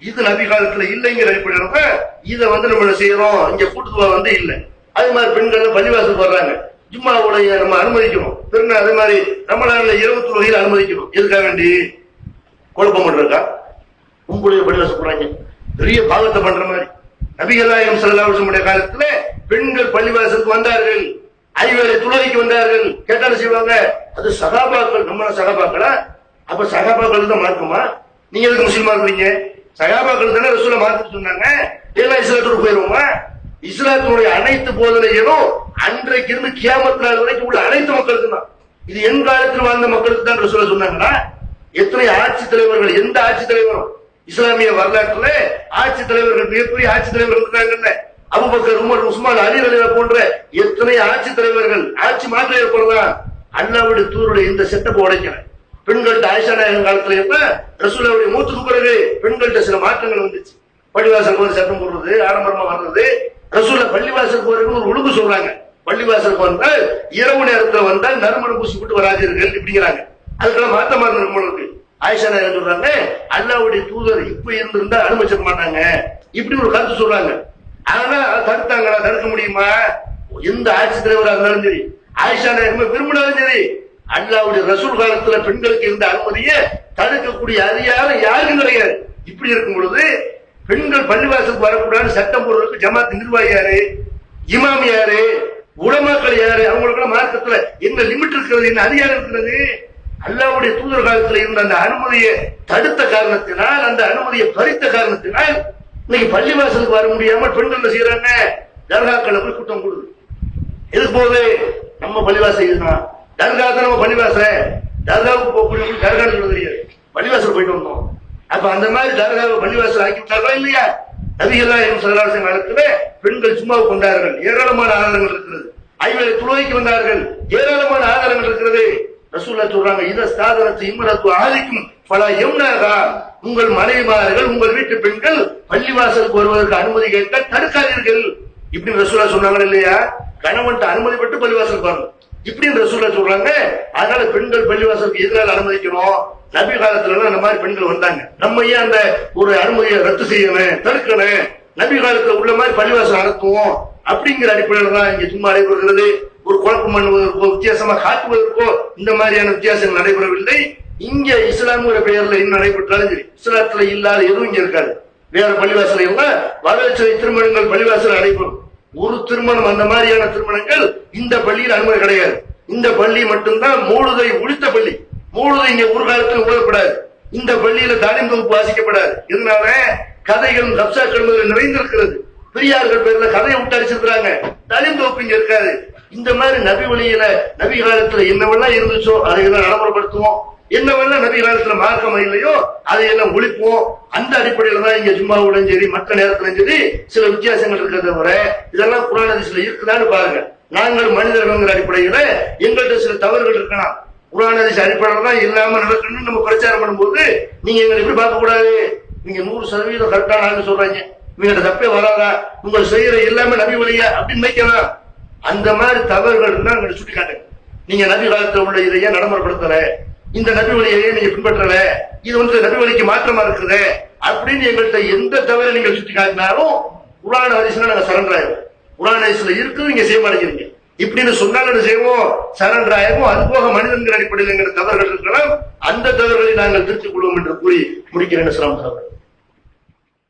இது நபி காலத்துல இல்லைங்கிற அடிப்படையில இதை வந்து நம்ம செய்யறோம். இங்க கூட்டு துவா வந்து இல்லை. அது மாதிரி பெண்கள் பள்ளிவாசல் வர்றாங்க, ஜும்மாவுடைய நம்ம அனுமதிக்கணும். பெருநாள் அதே மாதிரி ரமலான்ல இரவு தொழுகையில் அனுமதிக்கணும். எதுக்காக வேண்டி? குழப்பம் பண்றதுக்கா? உங்களுடைய பள்ளிவாசல் போறாங்க, பெரிய பாவத்தை பண்ற மாதிரி. நபிகள் நாயகம் ஸல்லல்லாஹு அலைஹி வஸல்லம் காலத்துல பெண்கள் பள்ளிவாசலுக்கு வந்தார்கள். ஐவேளை தொழுகைக்கு வந்தார்கள். கேட்டாலும் செய்வாங்க, அது சகாபாக்கள். நம்ம சகாபாக்களா? அப்ப சகாபாக்கள் தான் மார்க்கமா? நீங்க எதுக்கு முஸ்லீமா இருக்கிறீங்க? சகாபாக்கள் தானே ரசூலை மார்க்கு சொன்னாங்க. எல்லாம் இஸ்லாத்தோடு போயிருவோமா? இஸ்லாத்தினுடைய அனைத்து போதனைகளும் அன்றைக்கு இருந்து கியாமத் நாள் வரைக்கும் உள்ள அனைத்து மக்களுக்கு தான். இது என் காலத்தில் வாழ்ந்த மக்களுக்கு தான் ரசூலை சொன்னாங்களா? எத்தனை ஆட்சி தலைவர்கள், எந்த ஆட்சி தலைவரும் இஸ்லாமிய வரலாற்றுல ஆட்சி தலைவர்கள், மிகப்பெரிய ஆட்சி தலைவர்கள் இருந்தாங்கல்ல, அபூபக்கர், உமர், உஸ்மான், அலி ரலியல்லாஹு போன்ற எத்தனை ஆட்சி தலைவர்கள் ஆட்சி மாற்றம் ஏற்படுறதா? அல்லாஹ்வுடைய தூதருடைய இந்த செட்டப் உடைக்கல. பெண்கள்ட்ட ஆயிஷா நாயகம் காலத்துல எப்ப ரசூலுடைய மூத்துக்கு பிறகு பெண்கள்ட்ட சில மாற்றங்கள் வந்துச்சு. பள்ளிவாசலுக்கு வந்து சட்டம் போடுறது, ஆடம்பரமா வர்றது. ரசூல பள்ளிவாசலுக்கு வருதுன்னு ஒரு ஒழுங்கு சொல்றாங்க. பள்ளிவாசலுக்கு வந்தால் இரவு நேரத்துல வந்தால் நறுமணம் பூசி விட்டு வராதீர்கள் இப்படிங்கிறாங்க. அதுக்கெல்லாம் மாற்றமா இருக்கு. ஆயிஷா நாயகம் சொல்றாங்க, அல்லாஹ்வுடைய தூதர் இப்ப இருந்திருந்தா அனுமதிச்சிட மாட்டாங்க இப்படி ஒரு கருத்து சொல்றாங்க. ஆனா தடுத்தாங்களா? தடுக்க முடியுமா? எந்த ஆட்சி தலைவராக இருந்தாலும் சரி, ஆயிஷா நாயகம் விரும்பினாலும் சரி, அல்லாஹ்வுடைய ரசூல் காலத்துல பெண்களுக்கு இருந்த அனுமதியை தடுக்கக்கூடிய அதிகாரம் யாருக்கும் கிடையாது. இப்படி இருக்கும் பொழுது பெண்கள் பள்ளிவாசலுக்கு வரக்கூடாது சட்டம் போடுறதுக்கு ஜமாத் நிர்வாகி யாரு, இமாம் யாரு, உலமாக்கள் யாரு, அவங்களுக்கு மார்க்கத்துல என்ன லிமிட் இருக்கிறது, என்ன அதிகாரம் இருக்கிறது? அல்லாஹ்வுடைய தூதர் காலத்துல இருந்த அந்த அனுமதியை தடுத்த காரணத்தினால், அந்த அனுமதியை பறித்த காரணத்தினால் இன்னைக்கு பள்ளிவாசலுக்கு வர முடியாம பெண்கள் என்ன செய்யறாங்க? தர்காக்களை போய் கூட்டம் கொடுது. எதுக்கு போகுது? நம்ம பள்ளிவாசல் இதுதான் தர்கா தான். நம்ம பள்ளிவாசல் தர்காவுக்கு போகக்கூடிய தர்கான்னு சொல்ல தெரியாது, பள்ளிவாசல் போயிட்டு வந்தோம். அப்ப அந்த மாதிரி தர்காவை பள்ளிவாசல் ஆக்கி விட்டார்களா இல்லையா? நபிகள்லாம் ஸல்லல்லாஹு காலத்துல பெண்கள் சும்மாவுக்கு வந்தார்கள், ஏராளமான ஆதாரங்கள் இருக்கிறது. ஐவேளை தொழுகைக்கு வந்தார்கள், ஏராளமான ஆதாரங்கள் இருக்கிறது. ரசூலுல்லாஹ் சொல்றாங்க, இத சாதனத்து இம்ரத்து ஆதிக்கும் பல எம்னாகா, உங்கள் மனைவிமார்கள், உங்கள் வீட்டு பெண்கள் பள்ளிவாசலுக்கு வருவதற்கு அனுமதி கேட்டால் தடுக்காதீர்கள் இப்படின்னு ரசூலுல்லாஹ் சொன்னாங்க இல்லையா? கணவன்ட்ட அனுமதி பெற்று பள்ளிவாசலுக்கு வரணும் இப்படின்னு ரசூலுல்லாஹ் சொல்றாங்க. அதனால பெண்கள் பள்ளிவாசலுக்கு எதிராக அனுமதிக்கணும். நபி காலத்துல அந்த மாதிரி பெண்கள் வந்தாங்க. நம்ம ஏன் அந்த ஒரு அனுமதியை ரத்து செய்யணும், தடுக்கணும்? நபி காலத்துல உள்ள மாதிரி பள்ளிவாசல் நடத்துவோம் அப்படிங்கிற அடிப்படையில தான் இங்க சும்மா நடைபெறுகிறது. ஒரு குழப்பம் பண்ணுவதற்கோ வித்தியாசமா காட்டுவதற்கோ இந்த மாதிரியான வித்தியாசங்கள் நடைபெறவில்லை. இங்க இஸ்லாமுங்கிற பெயர்ல என்ன நடைபெற்றாலும் சரி, இஸ்லாத்துல இல்லாத எதுவும் இங்க இருக்காது. வேற பள்ளிவாசல எல்லாம் வரலட்சணை திருமணங்கள் பள்ளிவாசல் நடைபெறும். ஒரு திருமணம், அந்த மாதிரியான திருமணங்கள் இந்த பள்ளியில் அனுமதி கிடையாது. இந்த பள்ளி மட்டும்தான் மூழுதை ஒழித்த பள்ளி. மூழுதை இங்க ஒரு காலத்தில் ஓதப்படாது. இந்த பள்ளியில தாலிம் தொகுப்பு வாசிக்கப்படாது. இதனால கதைகளும் கப்சாக்கள் நிறைந்திருக்கிறது. பெரியார்கள் பேர்ல கதையை விட்டு அடிச்சிருக்கிறாங்க. தாலிம் தொகுப்பு இங்க இருக்காது. இந்த மாதிரி நபி வழியில நபி காலத்துல என்னவெல்லாம் இருந்துச்சோ அதையெல்லாம் நடைமுறைப்படுத்துவோம். என்னவெல்லாம் நபி காலத்துல மார்க்கம் இல்லையோ அதையெல்லாம் ஒழிப்போம். அந்த அடிப்படையில தான் இங்க ஜும்மாவுடன் சரி மற்ற நேரத்திலும் சரி சில வித்தியாசங்கள் இருக்கிறத தவிர இதெல்லாம் குர்ஆன் ஹதீஸ்ல இருக்குதான்னு பாருங்க. நாங்கள் மனிதர்கள்ங்கிற அடிப்படையில எங்கள்கிட்ட சில தவறுகள் இருக்கலாம். குர்ஆன் ஹதீஸ் அடிப்படையில தான் இல்லாம நடக்கணும்னு நம்ம பிரச்சாரம் பண்ணும்போது நீங்க எங்களை எப்படி பார்க்க கூடாது? நீங்க 100% கரெக்டான ஆளு சொல்றாங்க, இவங்க தப்பே வராதா, உங்கள் செய்யற எல்லாமே நபி வழியா அப்படின்னு நினைக்கலாம். அந்த மாதிரி தவறுகள் இருந்தா எங்களை சுட்டி காட்டுங்க. நீங்க நபி காலத்துல உள்ள இதையே நடைமுறைப்படுத்தல, இந்த நபி வழியையே நீங்க பின்பற்றல, இது வந்து நபி வழிக்கு மாற்றமா இருக்குது அப்படின்னு எங்கள்கிட்ட எந்த தவறை நீங்கள் சுட்டி காட்டினாலும் குர்ஆன் ஹதீஸ்ல நாங்க சரண்டர் ஆயிடுவோம். குர்ஆன் ஹதீஸ்ல இருக்குது, நீங்க செய்ய மாட்டேங்கிறீங்க இப்படின்னு சொன்னாலும் என்ன செய்வோம்? சரண்டர் ஆயிடுவோம். அது போக மனிதன்கிற அடிப்படையில் எங்கள் தவறுகள் இருக்கலாம், அந்த தவறுகளை நாங்கள் திருத்திக் கொள்வோம் என்று கூறி முடிக்கிறேன்.